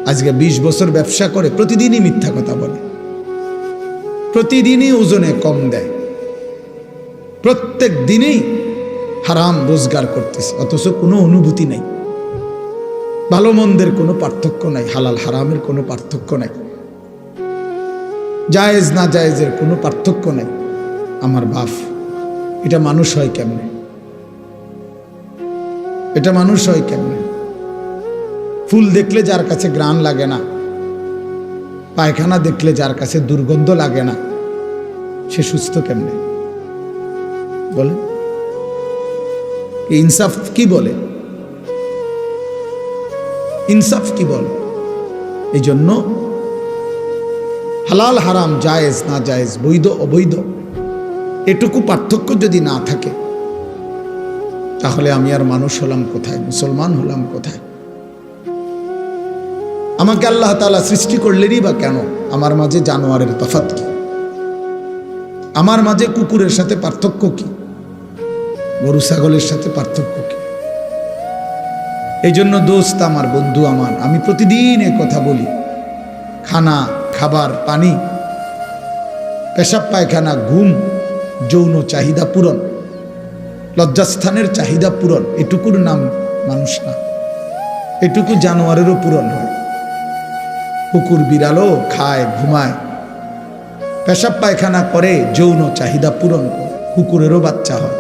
আজকে 20 বছর ব্যবসা করে, প্রতিদিনই মিথ্যা কথা বলে, প্রতিদিনই ওজনে কম দেয়, প্রত্যেক দিনই হারাম রোজগার করতেছে, অথচ কোনো অনুভূতি নাই, ভালো মন্দের কোনো পার্থক্য নাই, হালাল হারামের কোনো পার্থক্য নাই, জায়েজ না জায়েজের কোনো পার্থক্য নাই। আমার বাপ, এটা মানুষ হয় কেমনে? এটা মানুষ হয় কেমনে? ফুল দেখলে যার কাছে ঘ্রাণ লাগে না, পায়খানা দেখলে যার কাছে দুর্গন্ধ লাগে না, সে সুস্থ কেমনে বলে? ইনসাফ কি বলে? ইনসাফ কি বলে? এই জন্য হালাল হারাম, জায়েজ না জায়েজ, বৈধ অবৈধ, এটুকু পার্থক্য যদি না থাকে, তাহলে আমি আর মানুষ হলাম কোথায়, মুসলমান হলাম কোথায়? আমাকে আল্লাহ তাআলা সৃষ্টি করলেনই বা কেন? আমার মাঝে জানোয়ারের তফাৎ কি? আমার মাঝে কুকুরের সাথে পার্থক্য কি? গরু ছাগলের সাথে পার্থক্য কি? এই জন্য দোস্ত আমার, বন্ধু আমার, আমি প্রতিদিন এ কথা বলি, খানা, খাবার, পানি, পেশাব পায়খানা, ঘুম, যৌন চাহিদা পূরণ, লজ্জাস্থানের চাহিদা পূরণ, এটুকুর নাম মানুষ না, এটুকু জানোয়ারেরও পূরণ হয়। কুকুর বিড়ালও খায়, ঘুমায়, পেশাব পায়খানা করে, যৌন চাহিদা পূরণ করে, কুকুরেরও বাচ্চা হয়,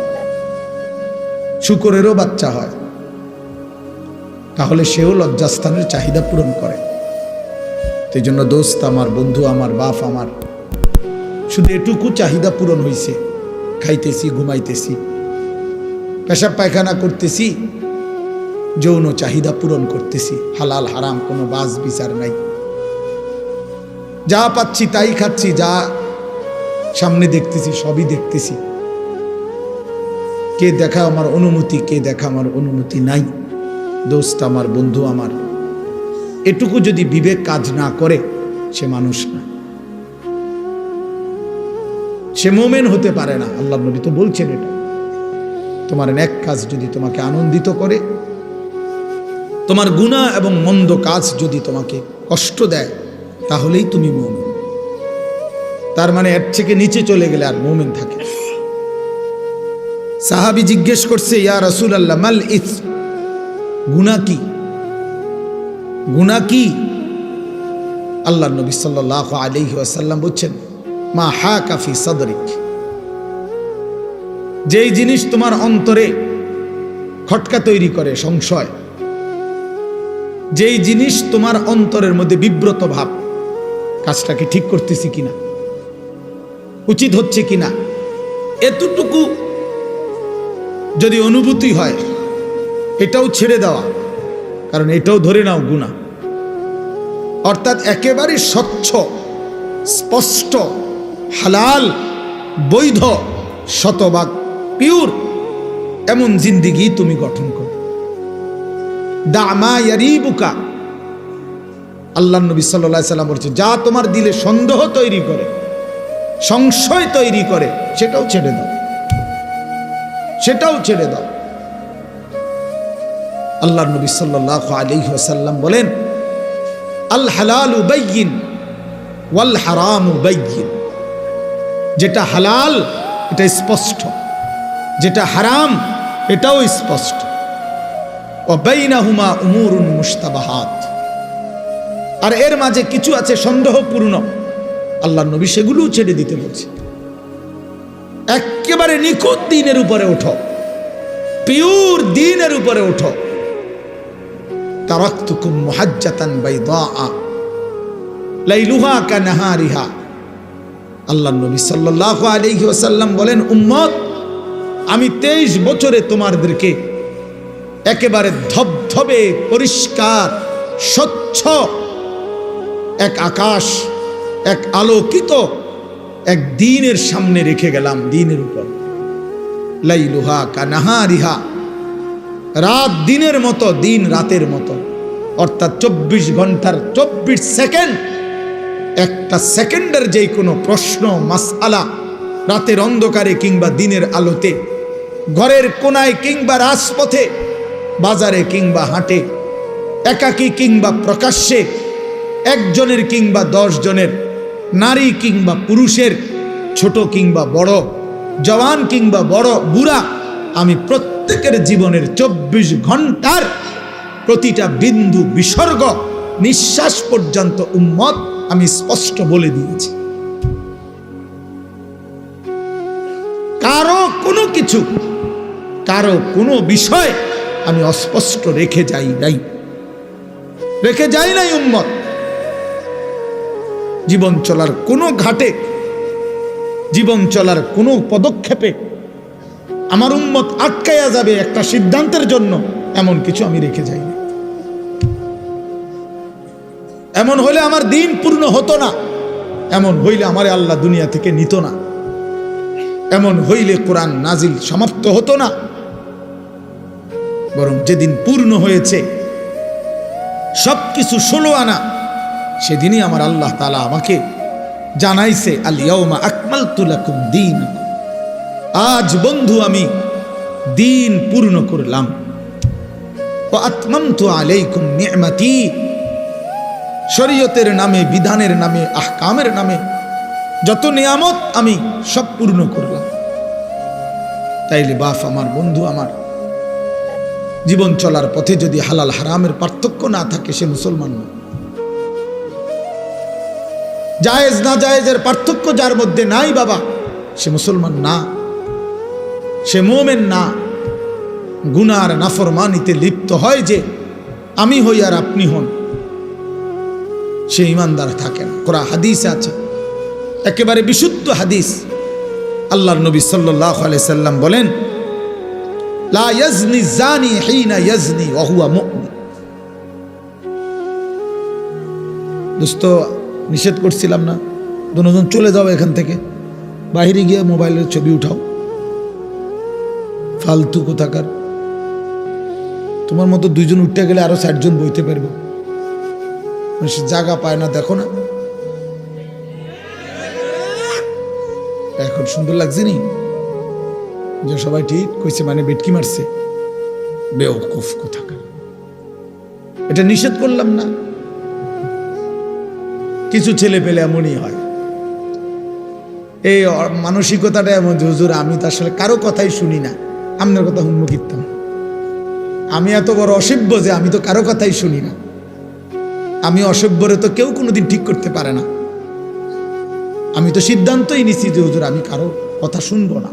শুকরেরও বাচ্চা হয়, তাহলে সেও লজ্জাস্থানের চাহিদা পূরণ করে। সেই জন্য দোস্ত আমার, বন্ধু আমার, বাপ আমার, শুধু এটুকু চাহিদা পূরণ হয়েছে, খাইতেছি, ঘুমাইতেছি, পেশাব পায়খানা করতেছি, যৌন চাহিদা পূরণ করতেছি, হালাল হারাম কোনো বাজ বিচার নাই, যা পাচ্ছি তাই খাচ্ছি, যা সামনে দেখতেছি সবই দেখতেছি, কে দেখা আমার অনুমতি, কে দেখা আমার অনুমতি নাই। দোস্ত আমার, বন্ধু আমার, এটুকু যদি বিবেক কাজ না করে, সে মানুষ না, সে মোমেন হতে পারে না। আল্লাহর নবী তো বলছেন এটা, তোমার নেক কাজ যদি তোমাকে আনন্দিত করে, তোমার গুনাহ এবং মন্দ কাজ যদি তোমাকে কষ্ট দেয়, তাহলেই তুমি মুমিন। তার মানে এর থেকে নিচে চলে গেলে আর মুমিন থাকে। সাহাবী জিজ্ঞেস করছে, ইয়া রাসূলুল্লাহ, মাল ইসম, গুনাহ কি? গুনাহ কি? আল্লাহর নবী সাল্লাল্লাহু আলাইহি ওয়াসাল্লাম বলছেন, মা হাকা ফি সাদরিক, যেই জিনিস তোমার অন্তরে খটকা তৈরি করে, সংশয়, যেই জিনিস তোমার অন্তরের মধ্যে বিব্রত ভাব, কাজটাকে ঠিক করতেছি কিনা, উচিত হচ্ছে কিনা, এতটুকু যদি অনুভূতি হয়, এটাও ছেড়ে দেওয়া, কারণ এটাও ধরে নাও গুনাহ। অর্থাৎ একেবারে স্বচ্ছ, স্পষ্ট, হালাল, বৈধ, শতভাগ পিওর এমন জিন্দেগি তুমি গঠন করো। দামা ইয়ারিবুকা, আল্লাহ নবী সাল্লাল্লাহু আলাইহি সাল্লাম বলছে, যা তোমার দিলে সন্দেহ তৈরি করে, সংশয় তৈরি করে, সেটাও ছেড়ে দাও, সেটাও ছেড়ে দাও। আল্লাহ নবী সাল্লাল্লাহু আলাইহি ওয়াসাল্লাম বলেন, আল হালালু বাইয়িন ওয়াল হারামু বাইয়িন, যেটা হালাল এটা স্পষ্ট, যেটা হারাম এটাও স্পষ্ট। ওয়া বাইনাহুমা উমুরুন মুশতাবাহাত, আর এর মাঝে কিছু আছে সন্দেহপূর্ণ, আল্লাহর নবী সেগুলোও ছেড়ে দিতে বলছে। একেবারে নিখুঁত দ্বীনের উপরে ওঠো, পিওর দ্বীনের উপরে ওঠো। তারাকতুকুম মুহাজ্জাতান বাইদা লাইলুহা কানাহারিহা, আল্লাহর নবী সাল্লাল্লাহু আলাইহি ওয়াসাল্লাম বলেন, উম্মত, আমি 23 বছরে তোমাদেরকে একেবারে ধবধবে পরিষ্কার স্বচ্ছ এক আকাশ, এক আলোকিত এক দ্বীনের সামনে রেখে গেলাম, দ্বীনের উপর। লাইলুহা কানাহারিহা, রাত দিনের মতো, দিন রাতের মতো, অর্থাৎ 24 ঘন্টার 24 সেকেন্ড, একটা সেকেন্ডের যেই কোনো প্রশ্ন মাসআলা, রাতের অন্ধকারে কিংবা দিনের আলোতে, ঘরের কোনায় কিংবা রাজপথে, বাজারে কিংবা হাটে, একাকী কিংবা প্রকাশ্যে, একজনের কিংবা 10 জনের, নারী কিংবা পুরুষের, ছোট কিংবা বড়, জওয়ান কিংবা বড় বুড়া, আমি প্রত্যেকের জীবনের 24 ঘন্টার প্রতিটা বিন্দু বিসর্গ নিঃশ্বাস পর্যন্ত উম্মত আমি স্পষ্ট বলে দিয়েছি। কারো কোনো কিছু, কারো কোনো বিষয় আমি অস্পষ্ট রেখে যাই নাই উম্মত। জীবন চলার কোনো ঘাটে, জীবন চলার কোনো পদক্ষেপে আমার উম্মত আটকায়া যাবে একটা সিদ্ধান্তের জন্য, এমন কিছু আমি রেখে যাই না। এমন হইলে আমার দিন পূর্ণ হতো না, এমন হইলে আমার আল্লাহ দুনিয়া থেকে নিত না, এমন হইলে কোরআন নাজিল সমাপ্ত হতো না। বরং যেদিন পূর্ণ হয়েছে সবকিছু 16 আনা, সেদিনই আমার আল্লাহ তাআলা আমাকে জানাইছে, আল ইয়াউমা আকমালতু লাকুম দীনাকুম, আজ বন্ধু আমি দিন পূর্ণ করলাম। ওয়া আতমামতু আলাইকুম নি'মাতি, শরীয়তের নামে, বিধানের নামে, আহকামের নামে যত নিয়ামত আমি সব পূর্ণ করলাম। তাইলে বাপ আমার, বন্ধু আমার, জীবন চলার পথে যদি হালাল হারামের পার্থক্য না থাকে, সে মুসলমান না। জায়েজ না জায়েজের পার্থক্য যার মধ্যে নাই বাবা, সে মুসলমান না, সে মুমিন না। গুনার নাফরমানিতে লিপ্ত হয় যে আমি হই আর আপনি হন, সে ঈমানদার থাকে না। কোরআন হাদিসে আছে, একেবারে বিশুদ্ধ হাদিস, আল্লাহর নবী সাল্লাল্লাহু আলাইহি সাল্লাম বলেন, লা ইয়াজনি জানি হিনা ইয়াজনি ওয়া হুয়া মুমিন। দোস্ত, নিষেধ করছিলাম না, দুজন চলে যাও এখান থেকে, বাইরে গিয়ে মোবাইলের ছবি উঠাও, ফালতু কোথাকার। তোমার মতো 2 জন উঠতে গেলে আরো 60 জন বইতে পারবো, সে জায়গা পায় না, দেখো না এখন সুন্দর লাগছে নি যে সবাই ঠিক কইছে, মানে বেটকি মারছে, বেওকুফ কোথাকার। এটা নিষেধ করলাম না, কিছু ছেলে পেলে এমনই হয়, এই মানসিকতাটা এমন যে হুজুর আমি তো আসলে কারো কথাই শুনি না, আপনার কথা হুম্ম কীর্তন, আমি এত বড় অসভ্য যে আমি তো কারো কথাই শুনি না। আমি অসভ্যরে তো কেউ কোনোদিন ঠিক করতে পারে না। আমি তো সিদ্ধান্তই নিছি যে হুজুর আমি কারো কথা শুনবো না,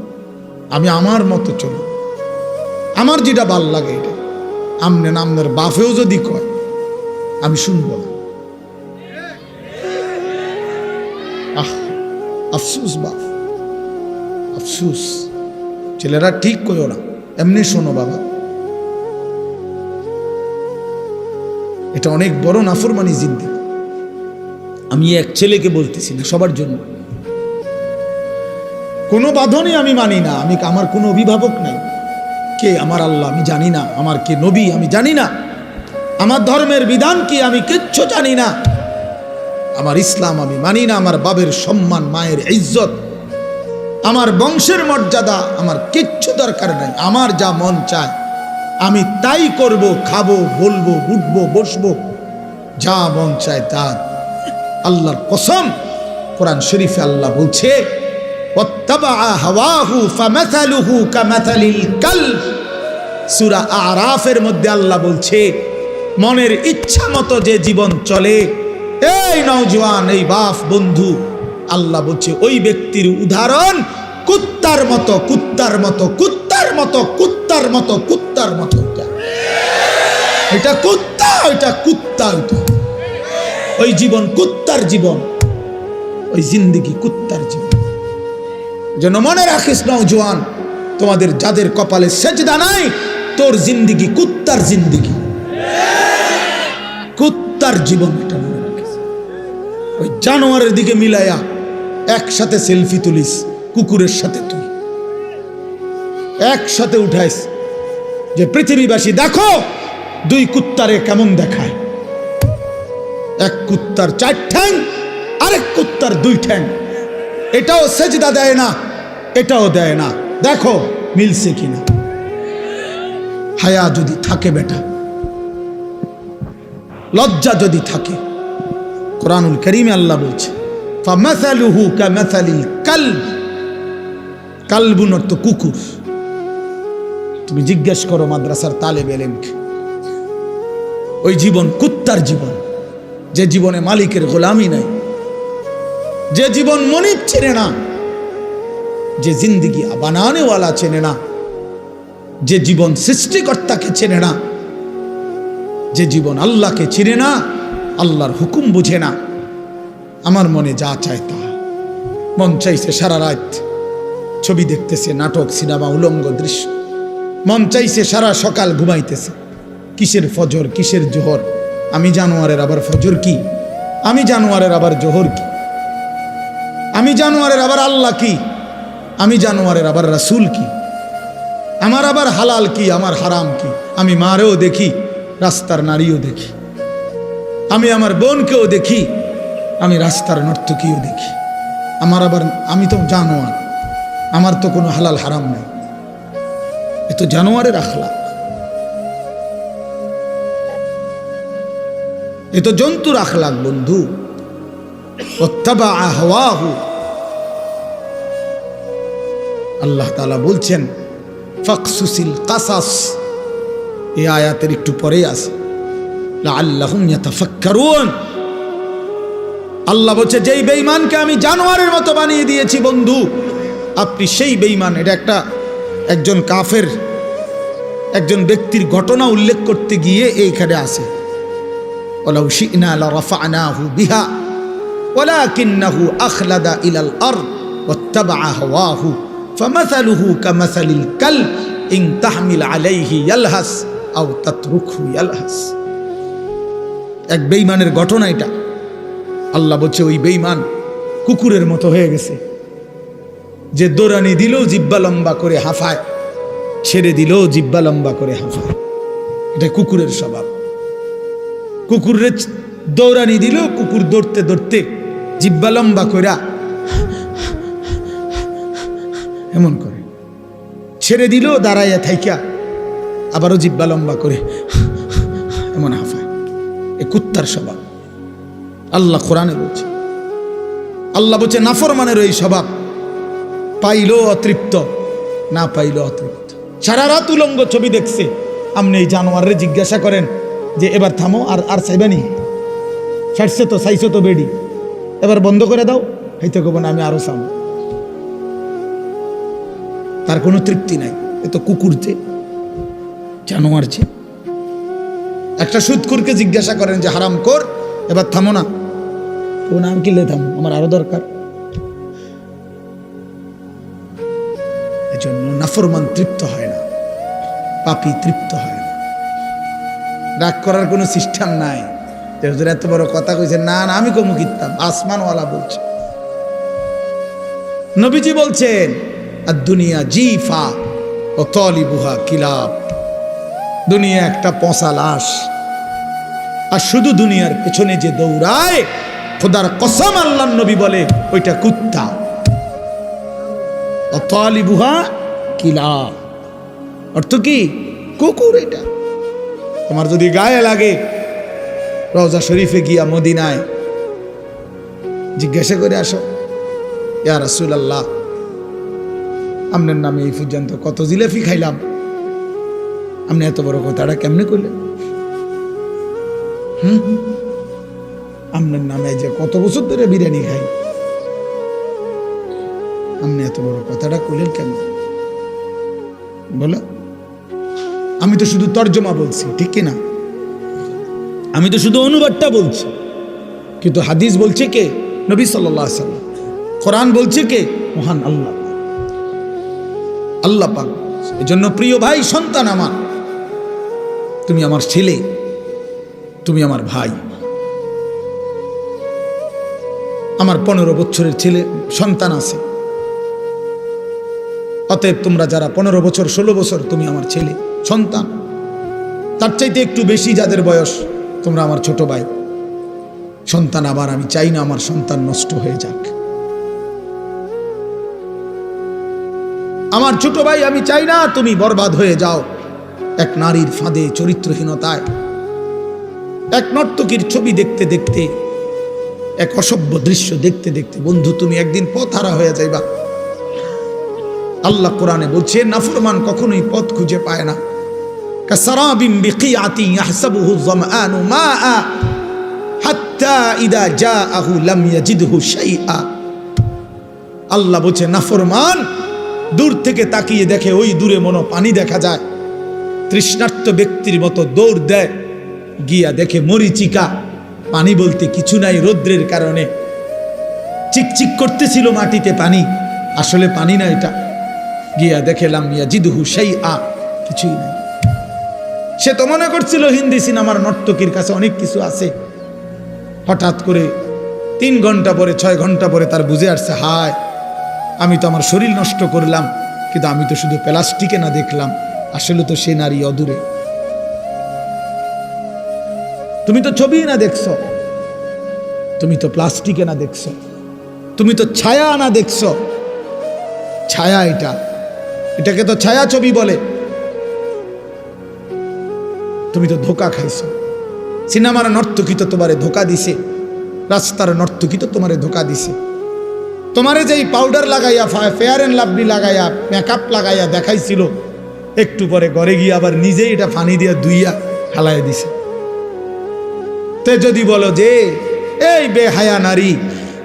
আমি আমার মতো চলি, আমার যেটা ভাল লাগে এটা। আমনে নামনের বাপেও যদি কয় আমি শুনবো না। আফসুস বাপ, আফসুস। ছেলেরা ঠিক কইও না, এমনি শোনো বাবা, এটা অনেক বড় নাফরমানি জিন্দেগি। আমি এক ছেলেকে বলতেছি না, সবার জন্য। কোনো বাঁধনই আমি মানি না, আমি আমার কোনো অভিভাবক নাই। কে আমার আল্লাহ আমি জানি না, আমার কে নবী আমি জানি না, আমার ধর্মের বিধান কি আমি কিচ্ছু জানি না, আমার ইসলাম আমি মানি না, আমার বাবের সম্মান, মায়ের ইজ্জত, আমার বংশের মর্যাদা আমার কিচ্ছু দরকার নাই। আমার যা মন চায় আমি তাই করব, খাবো, বলবো, উঠবো, বসবো, যা মন চায় তা। আল্লাহর কসম, কোরআন শরীফে আল্লাহ বলছে, ওয়াত্তাবাআ হাওয়াহু ফামাসালুহু কামাসালিল কালব। সূরা আরাফের মধ্যে আল্লাহ বলছে, মনের ইচ্ছা মতো যে জীবন চলে, এই নওজোয়ান, এই বাপ, বন্ধু, আল্লাহ বলছে ওই ব্যক্তির উদাহরণ কুত্তার মতো, কুত্তার মতো, কুত্তার মতো, কুত্তার মতো, কুত্তার মতো। এটা কুত্তা, ওইটা কুত্তা, ওইটা ওই জীবন কুত্তার জীবন, ওই জিন্দেগি কুত্তার জীবন। যেন মনে রাখিস নওজোয়ান, তোমাদের যাদের কপালে সেজদা নাই, তোর জিন্দেগি কুত্তার জিন্দেগি, কুত্তার জীবন। এটা মনে রাখিস। ওই জানোয়ারের দিকে মিলাইয়া একসাথে সেলফি তুলিস, কুকুরের সাথে তুই একসাথে উঠাইস যে পৃথিবীবাসী দেখো 2 কুত্তারে কেমন দেখায়। এক কুত্তার 4 ঠ্যাং, আরেক কুত্তার 2 ঠ্যাং। এটাও সেজদা দেয় না, এটাও দেয় না, দেখো মিলছে কিনা। হায়া যদি থাকে বেটা, লজ্জা যদি থাকে, কোরআনুল কারীমে আল্লাহ বলছে ফামাসালুহু কামাসালিল কালব, কালবুন অর্থ কুকুর। তুমি জিজ্ঞেস করো মাদ্রাসার তালেব ইলমকে, ওই জীবন কুত্তার জীবন, যে জীবনে মালিকের গোলামি নাই, যে জীবন মনিব চেনে না, যে জিন্দিগি বানানেওয়ালা চেনে না, যে জীবন সৃষ্টিকর্তাকে চেনে না, যে জীবন আল্লাহকে চিনে না, আল্লাহর হুকুম বুঝে না। আমার মনে যা চায় তা, মন চাইছে সারা রাত ছবি দেখতেছে, নাটক, সিনেমা, উলঙ্গ দৃশ্য, মন চাইছে সারা সকাল ঘুমাইতেছে। কিসের ফজর, কিসের জোহর? আমি জানোয়ারের আবার ফজর কি? আমি জানোয়ারের আবার জোহর কি? আমি জানোয়ারের আবার আল্লাহ কি? আমি জানোয়ারের আবার রাসূল কি? আমার আবার হালাল কি, আমার হারাম কি? আমি মারেও দেখি, রাস্তার নারীও দেখি, আমি আমার বোনকেও দেখি, আমি রাস্তার নর্তকীও দেখি। আমি তো জানোয়ার, আমার তো কোনো হালাল হারাম নাই। এ তো জানোয়ারের আখলাক, এ তো জন্তুর আখলাক বন্ধু। ওয়াত্তাবা হাওয়াহু, আল্লাহ তাআলা বলছেন ফাকসুসিল কাসাস, এই আয়াতের একটু পরেই আছে লাআল্লাহুম ইয়াতাফাক্কারুন। আল্লাহ বলছে যেই বেঈমানকে আমি জানোয়ারের মতো বানিয়ে দিয়েছি বন্ধু, আপনি সেই বেঈমান। এটা একজন কাফের একজন ব্যক্তির ঘটনা উল্লেখ করতে গিয়ে এইখানে আছে ওয়ালাউ শি'না লারাফা'নাহু বিহা ওয়ালাকিন্নাহু আখলাদা ইলাল আরদ ওয়াত্তাবা'a হাওয়াহু ফামাসালুহু কামাসালিল কালব ইন তাহমিল আলাইহি ইয়ালহাস আও তাতরুকহু ইয়ালহাস। এক বেঈমানের ঘটনা এটা। আল্লাহ বলছে ওই বেঈমান কুকুরের মতো হয়ে গেছে, যে দৌড়ানি দিলেও জিব্বা লম্বা করে হাঁফায়, ছেড়ে দিলেও জিব্বা লম্বা করে হাঁফায়। এটা কুকুরের স্বভাব। কুকুরের দৌড়ানি দিলেও কুকুর দৌড়তে দৌড়তে জিব্বা লম্বা করে এমন করে, ছেড়ে দিলেও দাঁড়াইয়া থাইকা আবারও জিব্বা লম্বা করে এমন হাঁফায়। এ কুত্তার স্বভাব। আল্লাহ কোরআনে বলছে, আল্লাহ বলছে নাফরমানের এই স্বভাব, পাইলেও অতৃপ্ত, না পাইলেও অতৃপ্ত। সারা রাত উলঙ্গ ছবি দেখছে। আপনি এই জানোয়ারের জিজ্ঞাসা করেন যে এবার থামো, আর চাইবানি, ছাড়ছে তো, চাইছো তো বেডি, এবার বন্ধ করে দাও, হইতে কব না আমি আরো চাম। তার কোনো তৃপ্তি নাই। এ তো কুকুর যে, জানোয়ার যে। একটা সুদখোরকে জিজ্ঞাসা করেন যে হারাম কর, এবার থামো না, ও নাম কিনলে থামো, আমার আরো দরকার। এজন্য নাফরমান তৃপ্ত হয় না, পাপী তৃপ্ত হয় না। রাগ করার কোনো সিস্টেম নাই। এত বড় কথা কইছে, না না আমি কমু কিতাম, আসমানওয়ালা বলছে। নবীজি বলছেন আর দুনিয়া জিফা ও তলিবুহা কিলাব, দুনিয়া একটা পচা লাশ, আর শুধু দুনিয়ার পেছনে যে দৌড়ায়, খোদার কসম আল্লাহর নবী বলে ওইটা কুত্তা। ও তলিবুহা কিলাব অর্থ কি? কুকুর। এটা তোমার যদি গায়ে লাগে, রওজা শরীফে গিয়া মদিনায় জিজ্ঞাসা করে আসো, ইয়া রাসূলুল্লাহ আপনার নামে এই পর্যন্ত কত জিলাপি খাইলাম, আপনি এত বড় কথাটা কেমনে করলেন? আপনার নামে যে কত বছর ধরে বিরিয়ানি খাই, আপনি এত বড় কথাটা করলেন কেমন? বলো। আমি তো শুধু তর্জমা বলছি, ঠিক কিনা? আমি তো শুধু অনুবাদটা বলছি, কিন্তু হাদিস বলছে কে? নবী সাল্লাল্লাহু আলাইহি ওয়াসাল্লাম। কোরআন বলছে কে? মহান আল্লাহ, আল্লাহ পাক। এজন্য প্রিয় ভাই, সন্তান আমার, তুমি আমার ছেলে, তুমি আমার ভাই। আমার 15 বছরের ছেলে সন্তান আছে। অতএব তোমরা যারা 15 বছর 16 বছর, তুমি আমার ছেলে সন্তান। তার চাইতে একটু বেশি যাদের বয়স, তোমরা আমার ছোট ভাই সন্তান। আবার আমি চাই না আমার সন্তান নষ্ট হয়ে যাক। আমার ছোট ভাই, আমি চাই না তুমি বরবাদ হয়ে যাও এক নারীর ফাঁদে, চরিত্রহীনতায়, এক নর্তকীর ছবি দেখতে দেখতে, এক অসভ্য দৃশ্য দেখতে দেখতে বন্ধু তুমি একদিন পথ হারা হয়ে যাইবা। আল্লাহ কোরআনে বলছে নাফরমান কখনোই পথ খুঁজে পায় না। কাসারাবিন বিকিআতিন ইয়াহসাবুহু যামআনু মাআ হাত্তা ইদা জাআহু লাম ইয়াজিদহু শাইআ। আল্লাহ বলছে নাফরমান দূর থেকে তাকিয়ে দেখে ওই দূরে মনো পানি দেখা যায়, তৃষ্ণার্ত ব্যক্তির মতো দৌড় দেয়, গিয়া দেখে মরিচিকা, পানি বলতে কিছু নাই, রৌদ্রের কারণে চিকচিক করতেছিল মাটিতে পানি, আসলে পানি না এটা। গিয়া দেখলাম ইয়াজিদহু শাইআ, কিছুই নাই। সে তো মনে করছিল হিন্দি সিনেমার নর্তকীর কাছে অনেক কিছু আছে। হঠাৎ করে 3 ঘন্টা পরে 6 ঘন্টা পরে তার বুঝে আসছে, হায় আমি তো আমার শরীর নষ্ট করলাম, কিন্তু আমি তো শুধু প্লাস্টিকে না দেখলাম, আসলে তো সে নারী অদূরে। তুমি তো ছবি না দেখছো, তুমি তো প্লাস্টিকে না দেখছো, তুমি তো ছায়া না দেখছো। ছায়া এটাকে তো ছায়া ছবি বলে। তুমি তো ধোকা খাইছো। সিনেমার নর্তকী তো তোমারে ধোকা দিছে, রাস্তার নর্তকী তো তোমারে ধোকা দিছে। তোমারে যেই পাউডার লাগাইয়া, ফেয়ার এন্ড লাভলি লাগাইয়া, মেকআপ লাগাইয়া দেখাইছিল, একটু পরে ঘরে গিয়ে আবার নিজেই এটা পানি দিয়ে ধুইয়া হালাই দিছে। তে যদি বলো যে এই বেহায়া নারী,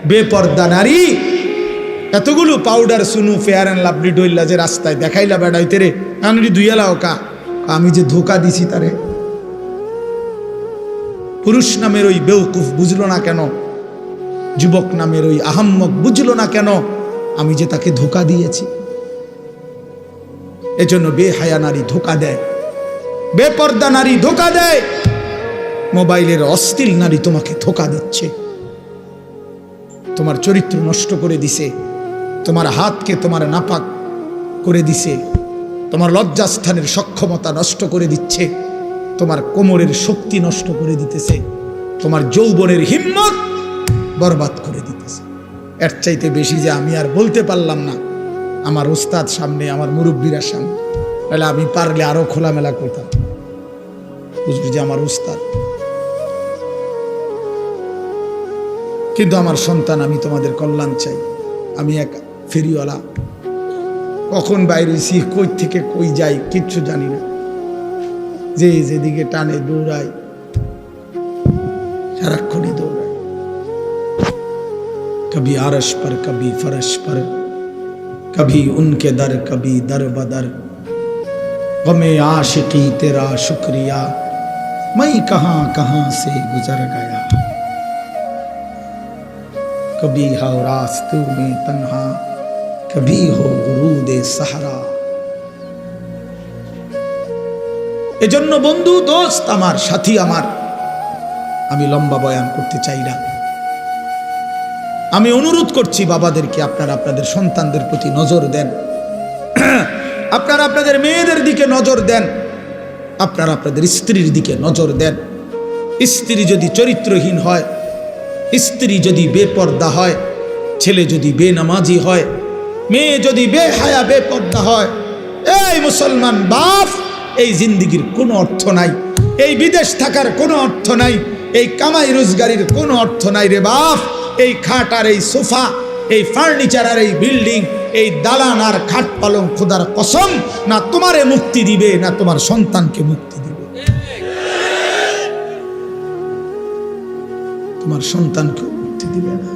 বেপর্দা নারী, এতগুলো পাউডার সুনু ফেয়ার এন্ড লাভলি ডইলা যে রাস্তায় দেখাইলা বেড়াইতে রে, আনরি ধুইয়া লাও কা, আমি যে ধোকা দিছি তারে। পুরুষ নামের ওই বেউকুফ বুঝলো না কেন? যুবক নামের ওই আহাম্মক বুঝলো না কেন? আমি যে তাকে ধোকা দিয়েছি। এজন্য বেহায়া নারী ধোকা দেয়, বেপর্দা নারী ধোকা দেয়, মোবাইলের অশ্লীল নারী তোমাকে ধোকা দিচ্ছে। তোমার চরিত্র নষ্ট করে দিছে, তোমার হাতকে তোমার নাপাক করে দিছে, তোমার লজ্জাস্থানের সক্ষমতা নষ্ট করে দিচ্ছে, তোমার কোমরের শক্তি নষ্ট করে দিতেছে, তোমার যৌবনের হিম্মত বরবাদ করে দিতেছে। এর চাইতে বেশি যে আমি আর বলতে পারলাম না আমার ওস্তাদ সামনে, আমার মুরব্বীরা সামনে, তাহলে আমি পারলে আরো খোলামেলা করতাম, বুঝবি যে আমার ওস্তাদ। কিন্তু আমার সন্তান, আমি তোমাদের কল্যাণ চাই। আমি এক ফেরিওয়ালা, কখন বাইরে হইছি, কই থেকে কই যাই কিচ্ছু জানি না, যে যেদিকে টানে দৌড়াই, সারাক্ষণই দৌড়াই, कभी आरश पर कभी फरश पर, कभी उनके दर कभी दर बदर, गमे आशिकी तेरा शुक्रिया, मैं कहां कहां से गुजर गया, कभी हो रास्तों में तन्हा, कभी हो गुरूद सहरा। এজন্য বন্ধু, দোস্ত আমার, সাথী আমার, আমি লম্বা বয়ান করতে চাই না। আমি অনুরোধ করছি বাবাদেরকে, আপনারা আপনাদের সন্তানদের প্রতি নজর দেন, আপনারা আপনাদের মেয়েদের দিকে নজর দেন, আপনারা আপনাদের স্ত্রীর দিকে নজর দেন। স্ত্রী যদি চরিত্রহীন হয়, স্ত্রী যদি বেপর্দা হয়, ছেলে যদি বেনামাজি হয়, মেয়ে যদি বেহায়া বেপর্দা হয়, এই মুসলমান বাপ, এই জিন্দিগির কোনো অর্থ নাই, এই বিদেশ থাকার কোনো অর্থ নাই, এই কামাই রোজগারির কোনো অর্থ নাই রে বাপ। এই খাট আর এই সোফা, এই ফার্নিচার আর এই বিল্ডিং, এই দালান আর খাট পালং, খোদার কসম, না তোমারে মুক্তি দিবে, না তোমার সন্তানকে মুক্তি দিবে। তোমার সন্তানকে মুক্তি দিবে না,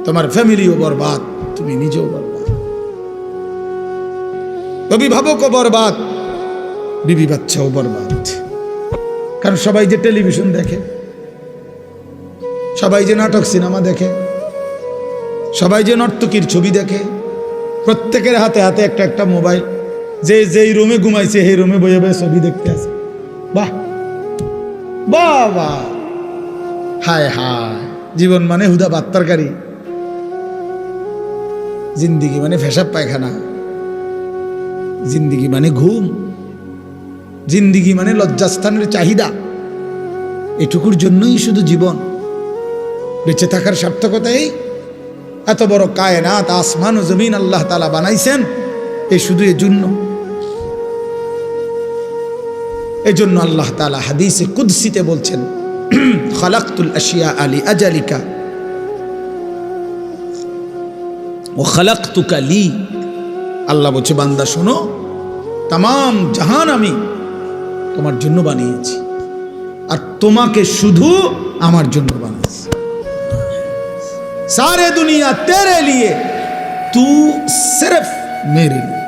তোমার ফ্যামিলিও বরবাদ, তুমি নিজেও বরবাদ, অভিভাবকও বরবাদ, বিবি বাচ্চাও বরবাদ। কারণ সবাই যে টেলিভিশন দেখে, সবাই যে নাটক সিনেমা দেখে, সবাই যে নর্তকীর ছবি দেখে, প্রত্যেকের হাতে হাতে একটা একটা মোবাইল, যে যেই রুমে ঘুমাইছে সেই রুমে বয়ে বয়ে ছবি দেখতে আছে। বাহ বাহ বাহ, হায় হায়, জীবন মানে হুদা ভাত তরকারি, জিন্দিগি মানে ফেসাব পায়খানা, জিন্দিগি মানে ঘুম, জিন্দিগি মানে লজ্জাস্থানের চাহিদা। এটুকুর জন্যই শুধু জীবন, বেঁচে থাকার সার্থকতা এই। এত বড় কায়নাত, আসমান ও জমিন আল্লাহ তাআলা বানাইছেন এই শুধু এর জন্য। এই জন্য আল্লাহ তাআলা হাদিসে কুদসিতে বলছেন, খালাকতুল আশিয়া আলি আজালিকা ও খালাকতুকা লি। আল্লাহ বলছে বান্দা শোনো, তাম জাহান আমি তোমার জন্য বানিয়েছি, আর তোমাকে শুধু আমার জন্য বানিয়েছি। सारे दुनिया तेरे लिए, तू सिर्फ मेरे लिए,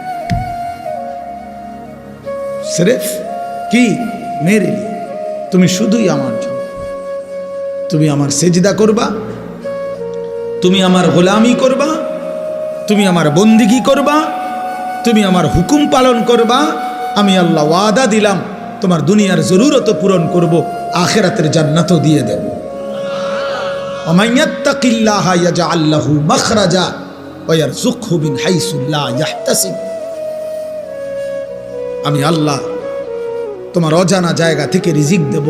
सिर्फ কি मेरे लिए, তুমি শুধুই আমার জন্য। তুমি আমার সেজদা করবা, তুমি আমার গোলামি করবা, তুমি আমার বন্দিগি করবা, তুমি আমার হুকুম পালন করবা। আমি আল্লাহ ওয়াদা দিলাম তোমার দুনিয়ার জরুরত পূরণ করব, আখিরাতের জান্নাতও দিয়ে দেব। ওমান ইয়াত্তাকিল্লাহা ইয়াজআল লাহু মাখরাজা ওয়া ইয়ারযুকহু মিন হাইসু লা ইয়াহতাসিব। আমি আল্লাহ তোমার অজানা জায়গা থেকে রিজিক দেব,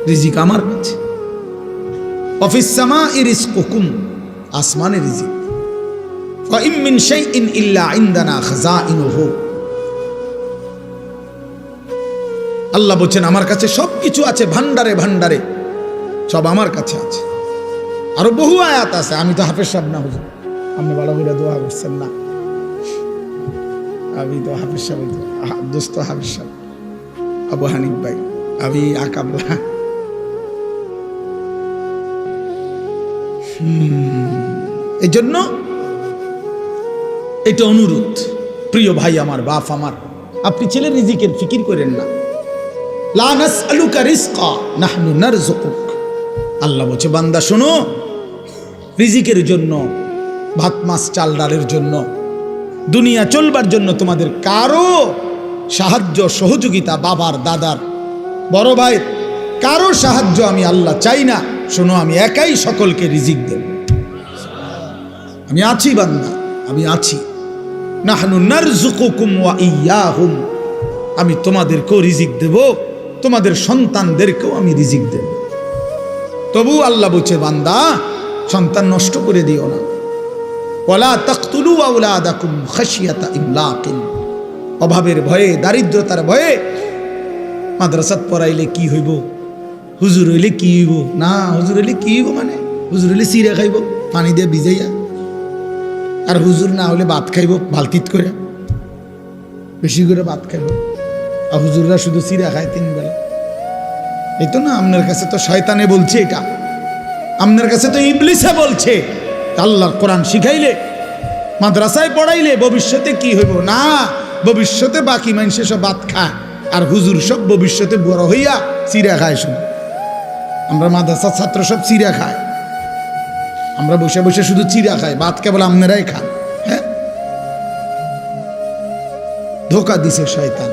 রিজিক আমার কাছে। ওয়া ফিস সামাই রিজকুকুম, আসমানে রিজিক। ওয়া ইম মিন শাইইন ইল্লা ইনদানা খাযাইনুহু। আল্লাহ বলেন আমার কাছে সব কিছু আছে, ভান্ডারে ভান্ডারে সব আমার কাছে আছে। আরো বহু আয়াত আছে। আমি তো হাফেজ সাহেব না হুজুর, আপনি ভালো করে দোয়া করছেন না। আমি তো হাফেজ সাহেব, দোস্ত হাফেজ সাহেব আবু হানিফ ভাই, আমি আকাবলা। এই জন্য এটা অনুরোধ, প্রিয় ভাই আমার, বাপ আমার, আপনি ছেলের রিজিকের ফিকির করেন না। লা নাসআলুকা রিজকা নাহনু নারযুকুক। আল্লাহ বলছে বান্দা শোনো, রিজিকের জন্য, ভাত মাছ চাল ডালের জন্য, দুনিয়া চলবার জন্য তোমাদের কারো সাহায্য সহযোগিতা, বাবার দাদার বড় ভাইয়ের কারো সাহায্য আমি আল্লাহ চাই না। শোনো, আমি একাই সকলকে রিজিক দেব। আমি আছি বান্দা, আমি আছি। নাহনু নারযুকুকুম ওয়া ইয়াহুম। আমি তোমাদেরকেও রিজিক দেব, তোমাদের সন্তানদেরকেও আমি রিজিক দেব। তবু আল্লাহ বলছে বান্দা সন্তান নষ্ট করে দিও না। ওয়ালা তাকতুলু আওলাদাকুম খাশিয়াতা ইমলাকিন। অভাবের ভয়ে, দারিদ্রতার ভয়ে মাদ্রাসাত পড়াইলে কি হইব, হুজুর হইলে কি হইব, না হুজুর হইলে কি হইব, মানে হুজুর হইলে চিরা খাইব পানি দিয়ে ভিজাইয়া, আর হুজুর না হলে ভাত খাইব বালতিত করে, বেশি করে ভাত খাইব। আর হুজুররা শুধু চিরা খায় 3 বেলা। এই তো না, আপনার কাছে তো শয়তানে বলছে, এটা আপনার কাছে তো ইবলিসে বলছে। আল্লাহর কোরআন শিখাইলে, মাদ্রাসায় পড়াইলে ভবিষ্যতে কি হইব, না ভবিষ্যতে বাকি মানুষে সব ভাত খায়, আর হুজুর সব ভবিষ্যতে বড় হইয়া চিরা খায়। শুধু আমরা মাদ্রাসার ছাত্র সব চিরা খায়, আমরা বসে বসে শুধু চিরা খাই, ভাত কেবল আপনারাই খান। হ্যাঁ, ধোকা দিছে শয়তান,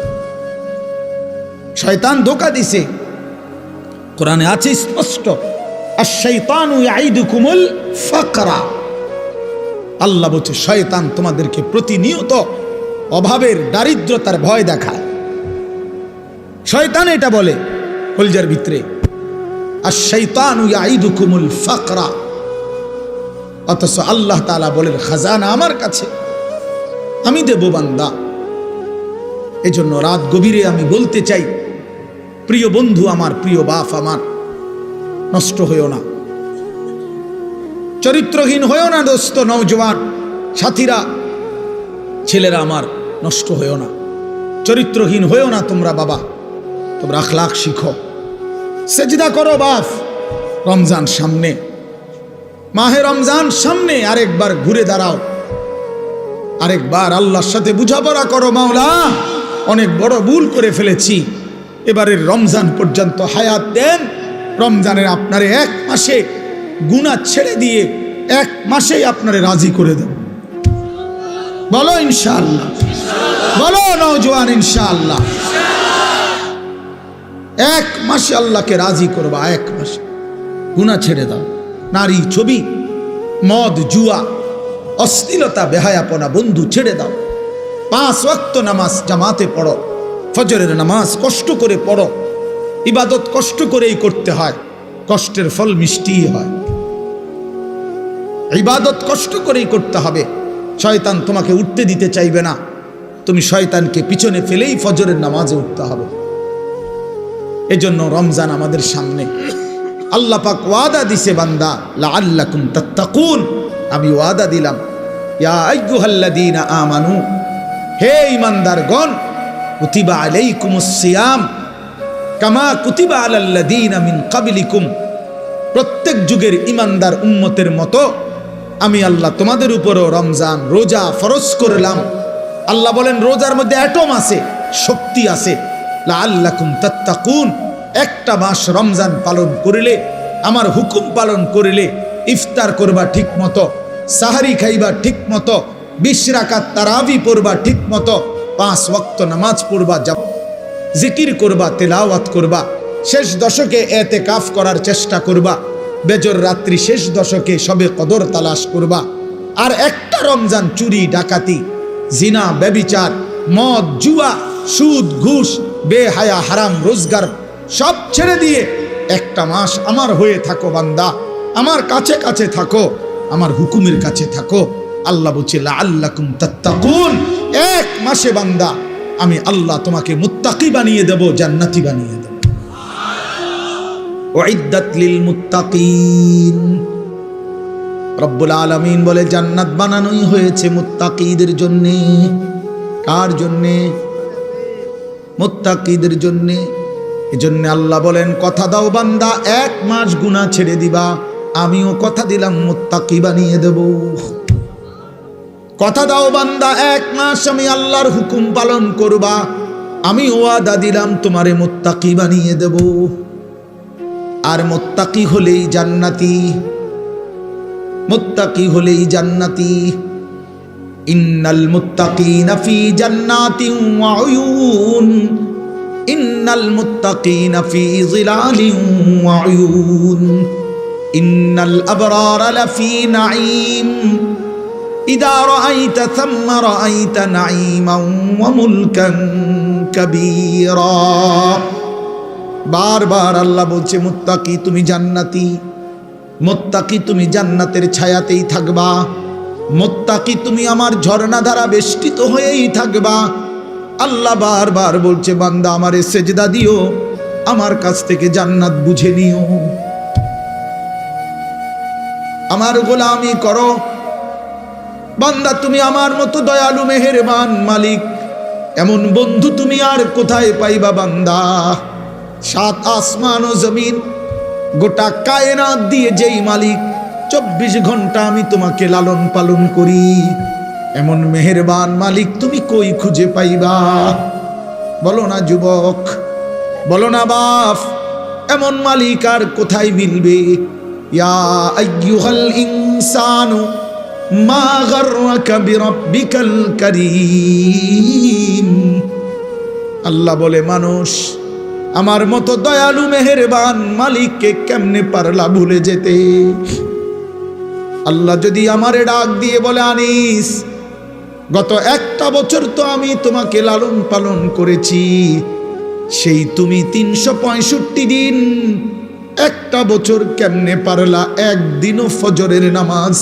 শয়তান ধোকা দিছে। কোরআনে আছে স্পষ্ট, আশ-শাইতানু ইয়াইদুকুমুল ফাকরা। আল্লাহ বলছে শয়তান তোমাদেরকে প্রতিনিয়ত অভাবের, দারিদ্রতার ভয় দেখায়। শয়তান এটা বলে কলজার ভিতরে, আশ-শাইতানু ইয়াইদুকুমুল ফাকরা। অথচ আল্লাহ তাআলা বলেন খাজানা আমার কাছে, আমি দেব বান্দা। এজন্য রাত গভীরে আমি বলতে চাই, প্রিয় বন্ধু আমার, প্রিয় বাপ আমার, নষ্ট হইও না, চরিত্রহীন হইও না দোস্ত, নওজওয়ান সাথীরা, ছেলেরা আমার, নষ্ট হইও না, চরিত্রহীন হইও না তোমরা। বাবা, তোমরা আখলাক শিখো, সেজদা করো। বাপ, রমজান সামনে, মাহে রমজান সামনে, আরেকবার ঘুরে দাঁড়াও, আরেকবার আল্লাহর সাথে বুঝাপড়া করো। মাওলা, অনেক বড় ভুল করে ফেলেছি, এবারের রমজান পর্যন্ত হায়াত দেন। রমজানের আপনারে 1 মাসে গুনাহ ছেড়ে দিয়ে 1 মাসেই আপনারে রাজি করে দেব। বলো ইনশাআল্লাহ, বলো নওজওয়ান ইনশাআল্লাহ। 1 মাসে আল্লাহকে রাজি করবা, 1 মাসে গুনাহ ছেড়ে দাও। নারী, ছবি, মদ, জুয়া, অশ্লীলতা, বেহায়াপনা বন্ধু ছেড়ে দাও। 5 ওয়াক্ত নামাজ জামাতে পড়ো, ফজরের নামাজ কষ্ট করে পড়ো। ইবাদত কষ্ট করেই করতে হয়, কষ্টের ফল মিষ্টিই হয়। ইবাদত কষ্ট করেই করতে হবে। শয়তান তোমাকে উঠতে দিতে চাইবে না, তুমি শয়তানকে পিছনে ফেলেই ফজরের নামাজে উঠতে হবে। এজন্য রমজান আমাদের সামনে, আল্লাহ পাক ওয়াদা দিছে বান্দা লাআল্লাকুম তাত্তাকুন, আমি ওয়াদা দিলাম ইয়া আইয়ুহাল্লাযীনা আমানু, হে ঈমানদারগণ, কুতিবা আলাইকুমুস সিয়াম কামা কুতিবা আলাল্লাযীনা মিন ক্বাবলিকুম, প্রত্যেক যুগের ঈমানদার উম্মতের মতো আমি আল্লাহ তোমাদের উপরও রমজান রোজা ফরজ করলাম। আল্লাহ বলেন রোজার মধ্যে অ্যাটম আছে, শক্তি আছে। লাআল্লাকুম তাত্তাকুন, একটা মাস রমজান পালন করিলে, আমার হুকুম পালন করিলে, ইফতার করবা ঠিক মতো, সাহারি খাইবা ঠিক মতো, 20 রাকাত তারাবি পড়বা ঠিক মতো, 5 ওয়াক্ত নামাজ পড়বা, জিকির করবা, তেলাওয়াত করবা, শেষ দশকে এতেকাফ করার চেষ্টা করবা, বেজর রাত্রি শেষ দশকে সবে কদর তালাশ করবা। আর একটা রমজান চুরি ডাকাতি জিনা ব্যভিচার মদ জুয়া সুদ ঘুষ বেহায়া হারাম রোজগার সব ছেড়ে দিয়ে একটা মাস আমার হয়ে থাকো বান্দা, আমার কাছে কাছে থাকো, আমার হুকুমের কাছে থাকো। আল্লাহ বলছে লাআল্লাকুম তাত্তাকুন, এক মাসে বান্দা আমি আল্লাহ তোমাকে মুত্তাকি বানিয়ে দেব, জান্নাতি বানিয়ে দেব। উইদ্দাত লিল মুত্তাকিন, রব্বুল আলামিন বলে জান্নাত বানানোই হয়েছে মুত্তাকিদের জন্য। কার জন্য? মুত্তাকিদের জন্য। এজন্য আল্লাহ বলেন কথা দাও বান্দা, 1 মাস গুনাহ ছেড়ে দিবা, আমিও কথা দিলাম মুত্তাকি বানিয়ে দেব। কথা দাও বান্দা, 1 মাস আমি আল্লাহর হুকুম পালন করবা, আমি ওয়াদা দিলাম তোমারে মুত্তাকি বানিয়ে দেব। আর মুত্তাকি হলেই জান্নাতি, মুত্তাকি হলেই জান্নাতি। ইন্নাল মুত্তাকিনা ফি জান্নাতিন ওয়া উয়ুন, ইন্নাল মুত্তাকিনা ফি যিলালিন ওয়া উয়ুন, ইন্নাল আবরারা লাফি নাঈম, ইযা রাআইতা থাম্মা রাআইতা নাঈমান ওয়া মুলকান কাবীরা। বারবার আল্লাহ বলছে মুত্তাকি তুমি জান্নাতি, মুত্তাকি তুমি জান্নাতের ছায়াতেই থাকবা, মুত্তাকি তুমি আমার ঝর্ণা দ্বারা বেষ্টিত হয়েই থাকবা। আল্লাহ বারবার বলছে বান্দা আমারে সেজদা দিও, আমার কাছ থেকে জান্নাত বুঝে নিও, আমার গোলামি করো। বান্দা তুমি আমার মতো দয়ালু মেহেরবান মালিক, এমন বন্ধু তুমি আর কোথায় পাইবা বান্দা? 7 আসমান ও জমিন গোটা কায়নাত দিয়ে যেই মালিক, 24 ঘন্টা আমি তোমাকে লালন পালন করি, এমন মেহেরবান মালিক তুমি কই খুঁজে পাইবা? বলো না যুবক, বলো না বাপ, এমন মালিক আর কোথায় মিলবে? ইয়া আইয়ুহাল ইনসানু মা গাররাকা বিরাব্বিকাল কারীম। আল্লাহ বলে মানুষ আমার মতো দয়ালু মেহেরবান মালিককে কেমনে পারলা ভুলে যেতে? আল্লাহ যদি আমারে ডাক দিয়ে বলে আনিস, গত 1টা বছর তো আমি তোমাকে লালন পালন করেছি, সেই তুমি 365 দিন 1টা বছর কেমনে পারলা একদিনও ফজরের নামাজ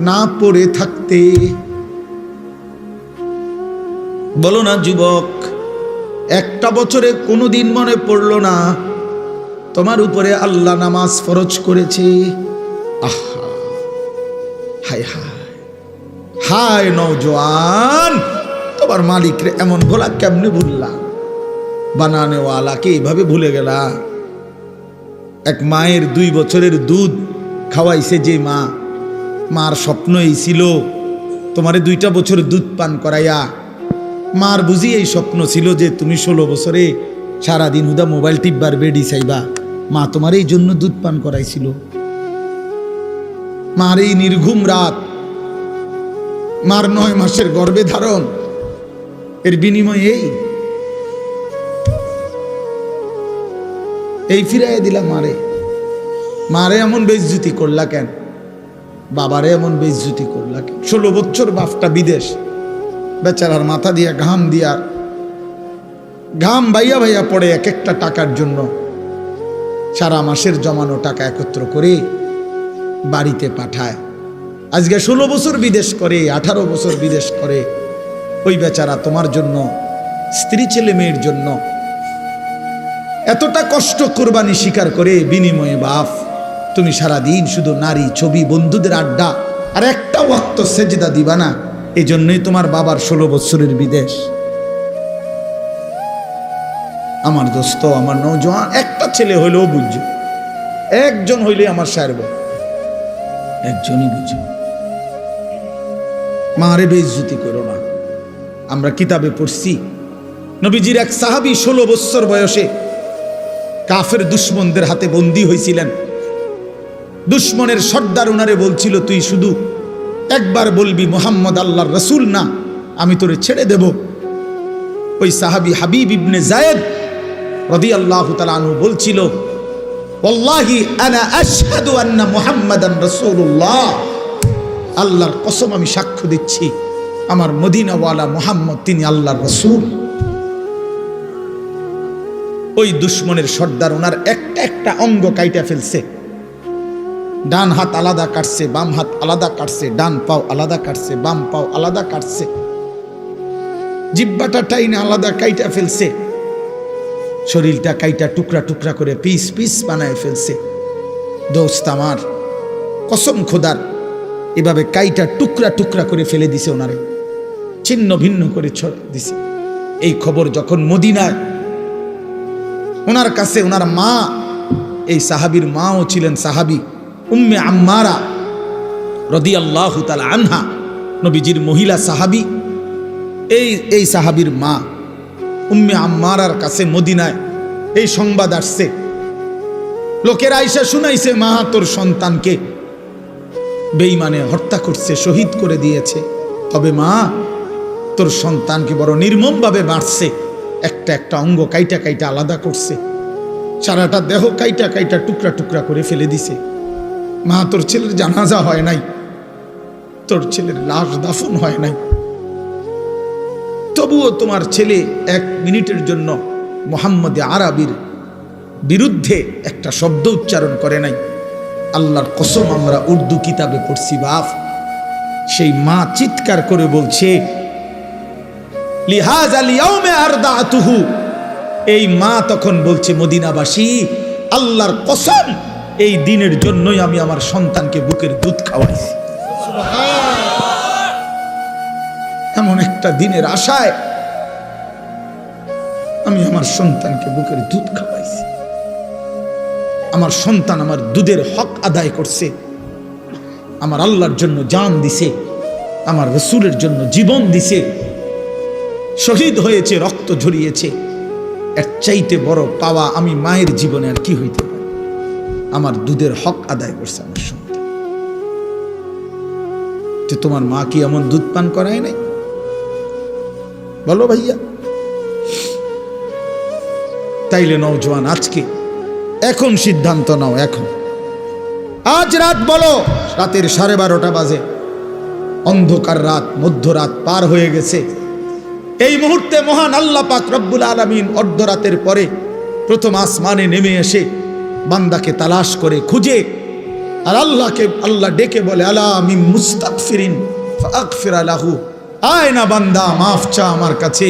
না পড়ে থাকতে? বলো না যুবক, 1টা বছরে কোনোদিন মনে পড়লো না তোমার উপরে আল্লাহ নামাজ ফরজ করেছে? আহা, হায় হায় হায় নওজোয়ান, তোমার মালিকরে এমন ভোলা কেমনে ভুললা? বানানেওয়ালাকে এইভাবে ভুলে গেলা? এক মায়ের 2 বছরের দুধ খাওয়াইছে যে মা, মার স্বপ্ন এই ছিল তোমারে 2টা বছর দুধ পান করাইয়া। মার বুঝি এই স্বপ্ন ছিল যে তুমি 16 বছরে সারাদিন হুদা মোবাইল টিপবার বেডি চাইবা, মা তোমার এই জন্য দুধ পান করাইছিল। মার এই নির্ঘুম রাত, মার 9 মাসের গর্ভে ধারণ, এর বিনিময়ে এই ফিরাইয়া দিলা মারে। মারে এমন বেইজ্জতি করলা কেন? বাবারে এমন বেইজ্জতি করলা কেন? 16 বছর বাপটা বিদেশ, বেচারার মাথা দিয়া ঘাম দিয়া ঘাম ভাইয়া ভাইয়া পড়ে এক একটা টাকার জন্য, সারা মাসের জমানো টাকা একত্র করে বাড়িতে পাঠায়। আজকে 16 বছর বিদেশ করে, 18 বছর বিদেশ করে, ওই বেচারা তোমার জন্য, স্ত্রী ছেলে মেয়ের জন্য এতটা কষ্ট কোরবানি স্বীকার করে, বিনিময়ে বাপ তুমি সারাদিন শুধু নারী, ছবি, বন্ধুদের আড্ডা, আর একটা ওয়াক্ত সেজদা দিবা না। এই জন্যই তোমার বাবার 16 বছরের বিদেশ। আমার দোস্ত, আমার নওজোয়ান, একটা ছেলে হইলেও বুঝছো, একজন হইলে আমার সারব, একজনই বুঝো। মারে বেইজ্জতি করো না। আমরা কিতাবে পড়ছি নবীজির এক সাহাবী 16 বছর বয়সে কাফের দুশ্মনদের হাতে বন্দী হয়েছিলেন। দুশ্মনের সর্দার ওনারে বলছিল, তুই শুধু একবার বলবি মুহাম্মদ আল্লাহর রাসূল না, আমি তোরে ছেড়ে দেব। ওই সাহাবী হাবিব ইবনে যায়েদ রাদিয়াল্লাহু তাআলা আনহু বলছিল, ওয়াল্লাহি আনা আশহাদু আন্না মুহাম্মাদান রাসূলুল্লাহ, আল্লাহর কসম আমি সাক্ষ্য দিচ্ছি আমার মদিনাওয়ালা মুহাম্মদ তিনি আল্লাহর রাসূল। ওই দুশ্মনের সর্দার ওনার একটা একটা অঙ্গ কাইটা ফেলছে। ডান হাত আলাদা কাটছে, বাম হাত আলাদা কাটছে, ডান পাও আলাদা কাটছে, বাম পাও আলাদা কাটছে, জিহ্বাটা টাইনে আলাদা কাইটা ফেলছে, শরীরটা কাইটা টুকরা টুকরা করে পিস পিস বানায় ফেলছে। দোস্ত আমার, কসম খোদার, এভাবে কাইটা টুকরা টুকরা করে ফেলে দিছে, ওনারে ছিন্ন ভিন্ন করে ছড়ে দিছে। এই খবর যখন মদিনায় ওনার কাছে, ওনার মা, এই সাহাবীর মাও ছিলেন সাহাবী উম্মে আম্মারা রাদিয়াল্লাহু তাআলা আনহা, নবীজির মহিলা সাহাবী। এই সাহাবীর মা উম্মে আম্মারার কাছে মদিনায় এই সংবাদ আসছে। লোকেরা আইসা শুনাইছে, মা তোর সন্তানকে বেঈমানে হত্যা করছে, শহীদ করে দিয়েছে। তবে মা, তোর সন্তানকে বড় নির্মমভাবে মারছে, একটা একটা অঙ্গ কাইটা কাইটা আলাদা করছে, সারাটা দেহ কাইটা কাইটা টুকরা টুকরা করে ফেলে দিছে। মা, তোর ছেলের জানাজা হয় নাই, তোর ছেলের লাশ দাফন হয় নাই, তবুও তোমার ছেলে 1 মিনিটের জন্য মুহাম্মদে আরবির বিরুদ্ধে একটা শব্দ উচ্চারণ করে নাই। আল্লাহর কসম, আমরা উর্দু কিতাবে পড়ছি বাপ। সেই মা চিৎকার করে বলছে, লিহাযাল ইয়াউমে আরদাতুহু। এই মা তখন বলছে, মদিনাবাসী, আল্লাহর কসম, এই দিনের জন্যই আমি আমার সন্তানকে বুকের দুধ খাওয়াইছি। এমন একটা দিনের আশায় আমি আমার সন্তানকে বুকের দুধ খাওয়াইছি। আমার সন্তান আমার দুধের হক আদায় করছে, আমার আল্লাহর জন্য জান দিছে, আমার রাসূলের জন্য জীবন দিছে, শহীদ হয়েছে, রক্ত ঝরিয়েছে। এর চাইতে বড় পাওয়া আমি মায়ের জীবনে আর কি হইতে পারে? আমার দুধের হক আদায় করছে আমার সন্তান। তো তোমার মা কি এমন দুধ পান করায় নাই? বলো ভাইয়া। তাইলে নওজোয়ান, আজকে এখন সিদ্ধান্ত নাও, এখন আজ রাত, বলো রাতের 12:30 বাজে, অন্ধকার রাত, মধ্যরাত পার হয়ে গেছে। এই মুহূর্তে মহান আল্লাহ পাক রব্বুল আলামিন অর্ধরাতের পরে প্রথম আসমানে নেমে এসে বান্দাকে তালাশ করে খুঁজে, আর আল্লাহ ডেকে বলে, আলা মিন মুস্তাগফিরিন ফাগফির লাহু, আয় না বান্দা, মাফ চা আমার কাছে,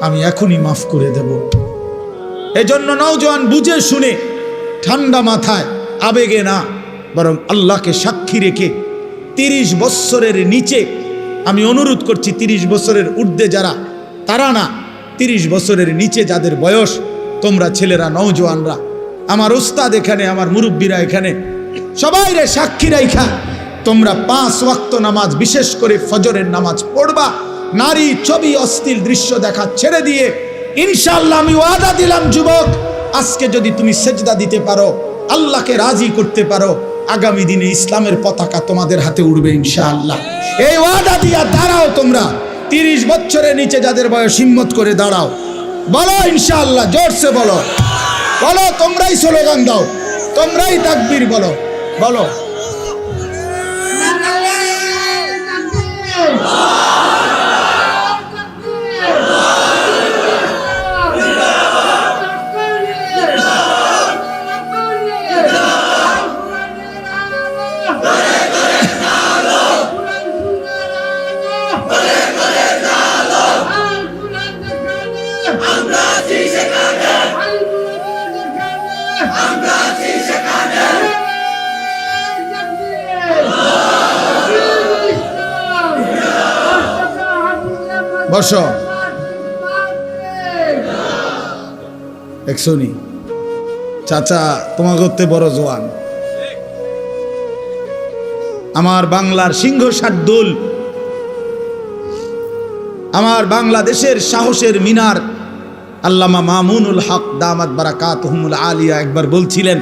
আমি এখনই মাফ করে দেব। এজন্য নওজোয়ান, বুঝে শুনে ঠান্ডা মাথায়, আবেগে না, বরং আল্লাহকে সাক্ষী রেখে 30 বছরের নিচে, আমি অনুরোধ করছি 30 বছরের ঊর্ধ্বে যারা, তারা না, 30 বছরের নিচে যাদের বয়স, তোমরা ছেলেরা, নওজোয়ানরা, আমার উস্তাদ এখানে, আমার মুরব্বীরা এখানে, সবাই রে সাক্ষী রাইখা তোমরা 5 ওয়াক্ত নামাজ, বিশেষ করে ফজরের নামাজ পড়বা। নারী, ছবি, অশ্লীল দৃশ্য দেখা ছেড়ে দিয়ে, ইনশাআল্লাহ আমি ওয়াদা দিলাম যুবক, আজকে যদি তুমি সেজদা দিতে পারো, আল্লাহকে রাজি করতে পারো, আগামী দিনে ইসলামের পতাকা তোমাদের হাতে উড়বে ইনশাআল্লাহ। এই ওয়াদা দিয়া দাঁড়াও তোমরা। 30 বছরের নিচে যাদের বয়স, হিম্মত করে দাঁড়াও, বলো ইনশাআল্লাহ, জোরসে বলো, বলো, তোমরাই স্লোগান দাও, তোমরাই তাকবীর বলো, বলো। বসো। দেখছনি চাচা তোমার করতে বড় জোয়ান, আমার বাংলার সিংহ শার্দুল, আমার বাংলাদেশের সাহসের মিনার আল্লামা মামুনুল হক দামাত বারাকাতুহুমুল আলিয়া একবার বলছিলেন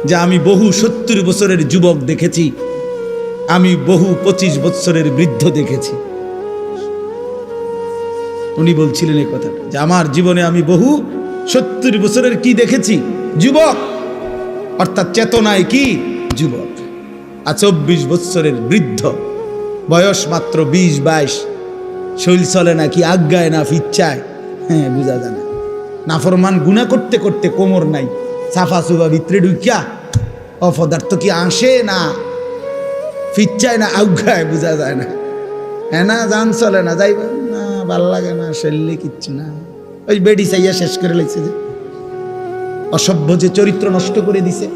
যে আমি বহু 70 বছরের যুবক দেখেছি, আমি বহু 25 বছরের বৃদ্ধ দেখেছি। উনি বলছিলেন এই কথাটা যে আমার জীবনে আমি বহু 70 বছরের কি দেখেছি, যুবক, অর্থাৎ চেতনায় কি যুবক, আর 24 বছরের বৃদ্ধ, বয়স মাত্র 20-22, শৈল চলে না কি আজ্ঞায় না ফিচ্ছায়, হ্যাঁ বুঝা যায় না, নাফরমান গুনাহ করতে করতে কোমর নাই, সাফা সুবা ভিতরে ঢুকিয়া অপদার্থ কি আসে না ফিচ্ছায় না আজ্ঞায়, বুঝা যায় না, হ্যাঁ না জান চলে না, যাইবেন না ভাল লাগে না, শরীরে কিচ্ছু না, ওই বেডি চাইয়া শেষ করে লেগেছে, যে অসভ্য যে চরিত্র নষ্ট করে দিছে।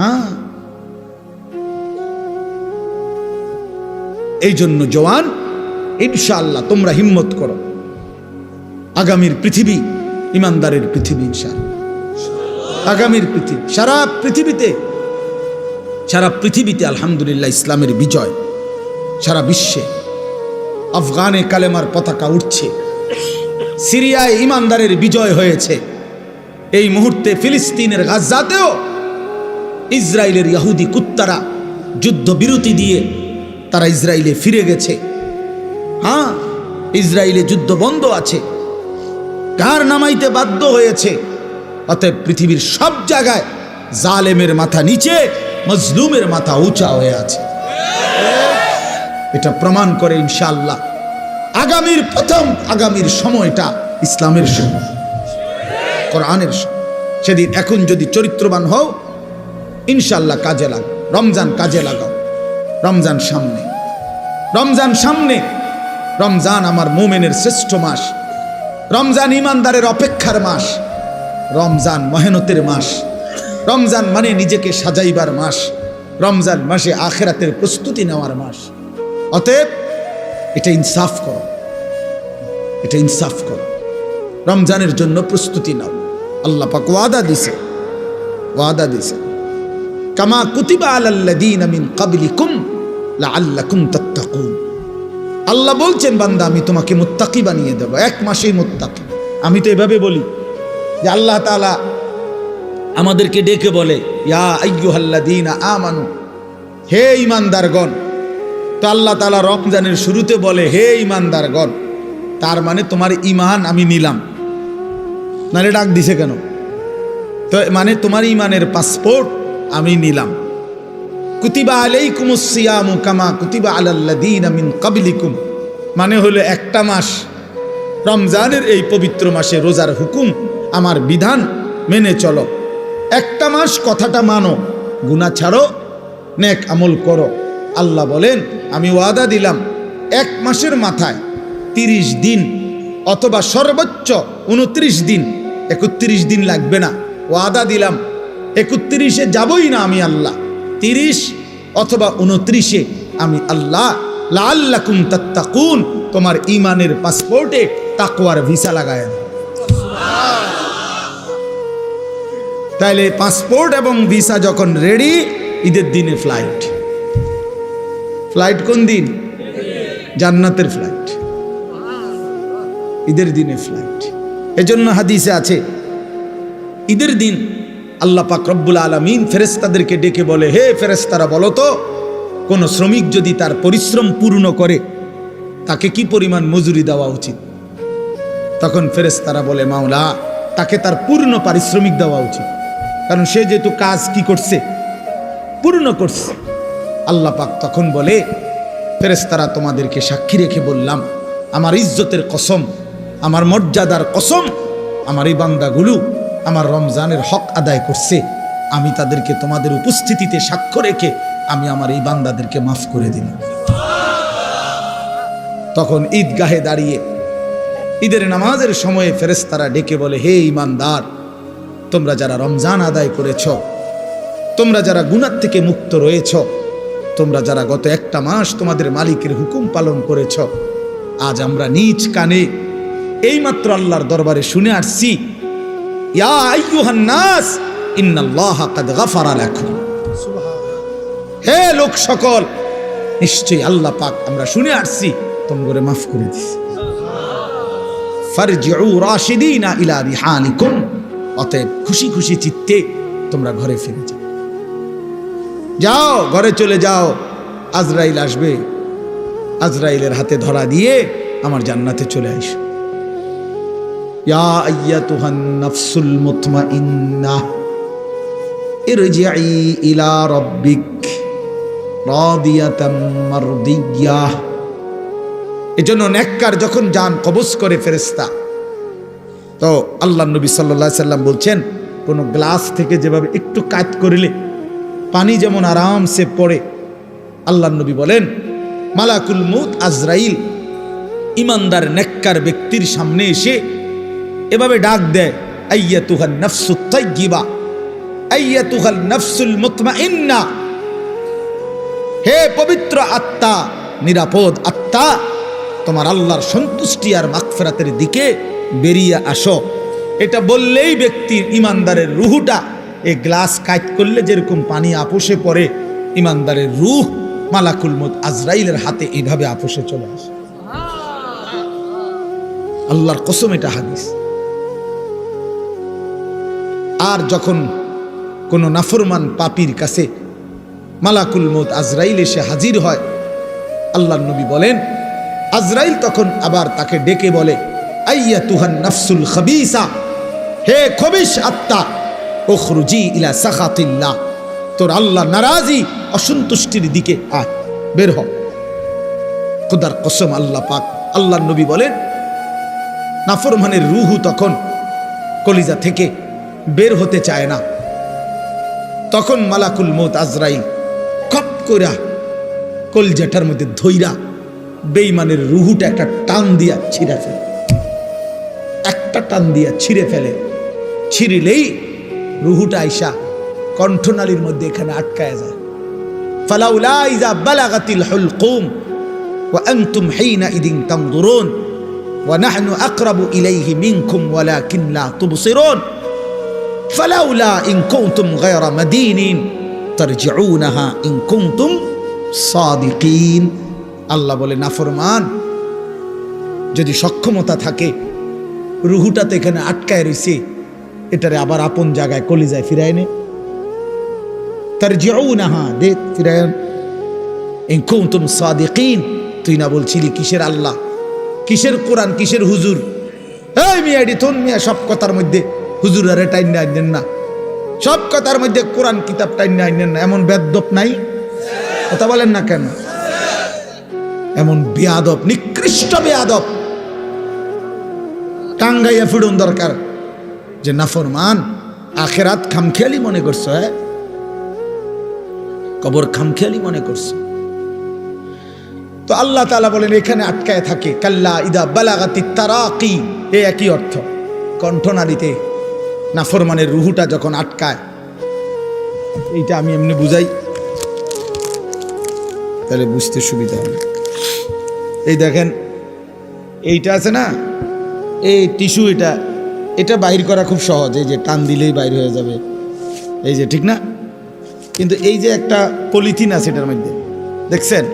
হ্যাঁ এই জন্য জওয়ান, ইনশাআল্লাহ তোমরা হিম্মত করো, আগামীর পৃথিবী ইমানদারের পৃথিবী, ইনশাআল্লাহ আগামীর পৃথিবী, সারা পৃথিবীতে আলহামদুলিল্লাহ ইসলামের বিজয়, সারা বিশ্বে আফগানে কালেমার পতাকা উঠছে, সিরিয়ায় ইমানদারের বিজয় হয়েছে, এই মুহূর্তে ফিলিস্তিনের গাজাতেও ইসরায়েলের ইহুদি কুত্তারা যুদ্ধ বিরতি দিয়ে তারা ইসরায়েলে ফিরে গেছে। হ্যাঁ ইসরায়েলে যুদ্ধ বন্ধ আছে, কার নামাইতে বাধ্য হয়েছে। অতএব পৃথিবীর সব জায়গায় জালেমের মাথা নিচে, মজলুমের মাথা উঁচা হয়ে আছে, এটা প্রমাণ করে ইনশাআল্লাহ আগামীর সময়টা ইসলামের সময়, কোরআনের সময়। সেদিন এখন যদি চরিত্রবান হও ইনশাআল্লাহ কাজে লাগাও, রমজান কাজে লাগাও, রমজান সামনে, রমজান আমার মুমিনের শ্রেষ্ঠ মাস, রমজান ইমানদারের অপেক্ষার মাস, রমজান মেহনতের মাস, রমজান মানে নিজেকে সাজাইবার মাস, রমজান মাসে আখিরাতের প্রস্তুতি নেওয়ার মাস। অতএব এটা ইনসাফ করো, রমজানের জন্য প্রস্তুতি নাও। আল্লাহ পাক ওয়াদা দিছে কামা কুতিবা আলাল্লাযীনা মিন ক্বাবলিকুম লাআল্লাকুম তাত্তাকুন। আল্লাহ বলছেন বান্দা আমি তোমাকে মুত্তাকি বানিয়ে দেব, এক মাসেই মুত্তাকি। আমি তো এভাবে বলি যে আল্লাহ তাআলা আমাদেরকে ডেকে বলে ইয়া আইয়ুহাল্লাযীনা আমানু, হে ঈমানদারগণ। তো আল্লাহ তাআলা রমজানের শুরুতে বলে হে ঈমানদারগণ, তার মানে তোমার ঈমান আমি নিলাম, নারে ডাক দিছে কেন? তো মানে তোমার ঈমানের পাসপোর্ট আমি নিলাম। কুতিবা আলাইকুমুস সিয়ামু কামা কুতিবা আলাল্লাযীনা মিন ক্বাবলিকুম, মানে হলো একটা মাস, রমজানের এই পবিত্র মাসে রোজার হুকুম, আমার বিধান মেনে চলো। একটা মাস কথাটা মানো, গুনাহ ছাড়ো, নেক আমল করো। আল্লাহ বলেন আমি ওয়াদা দিলাম এক মাসের মাথায় 30 দিন অথবা সর্বোচ্চ 29 দিন, 31 দিন লাগবে না, ওয়াদা দিলাম 31-এ যাবই না আমি আল্লাহ, 30 অথবা 29-এ আমি আল্লাহ লাআল্লাকুম তাত্তাকুন, তোমার ঈমানের পাসপোর্টে তাকওয়ার ভিসা লাগায়। তাইলে পাসপোর্ট এবং ভিসা যখন রেডি, ঈদের দিনে ফ্লাইট কোন দিন? জান্নাতের ফ্লাইট, ঈদের দিনে ফ্লাইট। এজন্য হাদিসে আছে ঈদের দিন আল্লাহ পাক রব্বুল আলামিন ফেরেশতাদেরকে ডেকে বলে হে ফেরেশতারা বলো তো, কোন শ্রমিক যদি তার পরিশ্রম পূর্ণ করে তাকে কি পরিমাণ মজুরি দেওয়া উচিত? তখন ফেরেশতারা বলে মাওলা, তাকে তার পূর্ণ পারিশ্রমিক দেওয়া উচিত, কারণ সে যেহেতু কাজ কি করছে, পূর্ণ করছে। আল্লাহ পাক তখন বলে ফেরেশতারা তোমাদেরকে সাক্ষী রেখে বললাম, আমার ইজ্জতের কসম, আমার মর্যাদার কসম, আমার এই বান্দাগুলো আমার রমজানের হক আদায় করছে, আমি তাদেরকে তোমাদের উপস্থিতিতে সাক্ষ্য রেখে আমি আমার এই বান্দাদেরকে মাফ করে দিলাম। তখন ঈদগাহে দাঁড়িয়ে ঈদের নামাজের সময়ে ফেরেশতারা ডেকে বলে হে ঈমানদার, তোমরা যারা রমজান আদায় করেছ, তোমরা যারা গুনাহ থেকে মুক্ত রয়েছ, তোমরা যারা গত একটা মাস তোমাদের মালিকের হুকুম পালন করেছ, আজ আমরা নিজ কানে এইমাত্র আল্লাহর দরবারে শুনে আসছি, ইয়া আইয়ুহান নাস ইন্নাল্লাহা কাদ গাফারা লাকুম। হে লোক সকল, নিশ্চয়ই আল্লাহ পাক আমরা শুনে আসছি তোমরা মাফ করে দিয়েছে। ফারজিউ রাশিদিনা ইলা রিহালিকুম, অতএব খুশি খুশি চিত্তে তোমরা ঘরে ফিরে যাও। যাও, ঘরে চলে যাও। আজরাইল আসবে, আজরাইলের হাতে ধরা দিয়ে আমার জান্নাতে চলে আইসো। ইয়া আইয়াতুহান নাফসুল মুতমাইন্নাহ ইরজিই ইলা রাব্বিক রাদিয়াতাম মারদিয়াহ। এজন্য নেককার যখন জান কবজ করে ফেরেশতা, তো আল্লাহ নবী সাল্লাল্লাহু আলাইহি সাল্লাম বলছেন, কোন গ্লাস থেকে যেভাবে একটু কাট করলে পানি যেমন আরামসে পড়ে, আল্লাহ নবী বলেন মালাকুল মউত আজরাইল ইমানদার নেককার ব্যক্তির সামনে এসে এভাবে ডাক দেয়, আইয়াতুহান নাফসুত তাইয়্যিবা আইয়াতুহাল নাফসুল মুতমাইন্না, হে পবিত্র আত্মা, নিরাপদ আত্মা, তোমার আল্লাহর সন্তুষ্টি আর মাগফিরাতের দিকে বেরিয়ে আসো। এটা বললেই ব্যক্তির ইমানদারের রুহটা, এই গ্লাস কাট করলে যেরকম পানি আপোষে পড়ে, ইমানদারের রুহ মালাকুল মউত আজরাইলের হাতে এইভাবে আপোষে চলে আসে। আল্লাহর কসম, এটা হাদিস। আর যখন কোন নাফরমান পাপীর কাছে মালাকুল মউত আজরাইল এসে হাজির হয়, আল্লাহর নবী বলেন আজরাইল তখন আবার তাকে ডেকে বলে, আইয়াতুহান নাফসুল খাবিসা, হে খবিশ আত্মা, উখরুজি ইলা সাখাতিল্লাহ, তোর আল্লাহ নারাজি অসন্তুষ্টির দিকে আয়, বের হ। খোদার কসম, আল্লাহ পাক, আল্লাহর নবী বলেন নাফরমানের রূহ তখন কলিজা থেকে বের হতে চায় না। তখন মালাকুল মউত আজরাইল খপ কইরা কলজাটার মধ্যে ধইরা বেঈমানের রুহুটা একটা টান দিয়া ছিঁড়ে ফেলে, একটা টান দিয়া ছিঁড়ে ফেলে। ছিঁড়লেই রুহুটা আইসা কণ্ঠনালীর মধ্যে এখানে আটকায় যায়। ফালাউলা ইযা বালাগাতিল হুলকুম ওয়া আনতুম হিনা ইদিন তানজুরুন ওয়া নাহনু আকরাবু ইলাইহি মিনকুম ওয়ালাকিন লা তুবসিরুন ফালাউলা ইন কুনতুম গায়রা মাদিনিন তারজিউনাহা ইন কুনতুম সাদিকিন। আল্লাহ বলে, নাফরমান যদি সক্ষমতা থাকে, রুহুটা তো এখানে আটকায় রইছে, এটারে আবার আপন জায়গায় কলিজায় ফিরায় নে, তারজিউনাহা, দে ফিরায়, ইন কুনতুম সাদিকিন। তুই না বলছিলি কিসের আল্লাহ, কিসের কোরআন, কিসের হুজুর? এই মিয়াডি থন মিয়া, সব কথার মধ্যে হুজুর আরে টাইন্না আইনেন না, সব কথার মধ্যে কোরআন কিতাব টাইন্না আইনেন না, এমন বেয়াদব নাই? কথা বলেন না কেন? এমন বেয়াদব, নিকৃষ্ট বেয়াদব টাঙ্গাইয়া ফিরুন দরকার। যে নাফরমান, আখেরাত খামখেয়ালি মনে করছো, হ্যাঁ, কবর খামখেয়ালি মনে করছো। তো আল্লাহ তাআলা বলেন এখানে আটকায় থাকে, কাল্লা ইদা বালাগাতিত তারাকি, এ একই অর্থ। কণ্ঠনালীতে নাফরমানের রুহুটা যখন আটকায়, এইটা আমি এমনি বুঝাই তাহলে বুঝতে সুবিধা হবে। এই দেখেন, এইটা আছে না, এই টিস্যু, এটা বাইর করা খুব সহজ, এই যে টান দিলেই বাইর হয়ে যাবে, এই যে, ঠিক না? কিন্তু এই যে একটা পলিথিন আছে এটার মধ্যে, দেখছেন,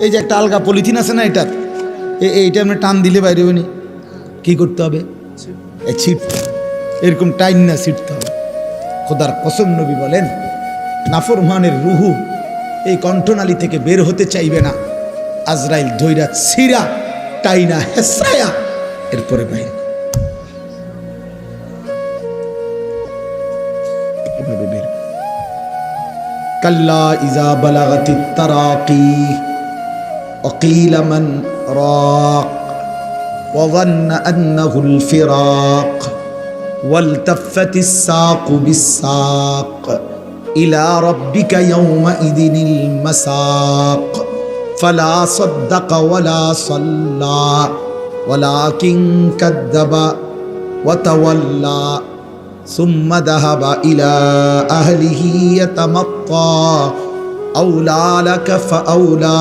এই যে একটা আলগা পলিথিন আছে না, এইটা আপনি টান দিলে বাইরে হবেনি, কি করতে হবে? ছিটতে, এরকম টাইম না ছিটতে হবে। খোদার কসম, নবী বলেন নাফরমানের রুহু এই কণ্ঠনালী থেকে বের হতে চাইবে না, আজরাইল ধৈরা ছিঁড়া টাইনা হেসায়া এরপরে বাইরে, এভাবে বের। কাল্লা ইজা বালাগাতিত তারাকি وقيل من راق وظن أنه الفراق والتفت الساق بالساق إلى ربك يومئذ المساق فلا صدق ولا صلى ولكن كذب وتولى ثم ذهب إلى أهله يتمطى আউলা লাকা ফাআউলা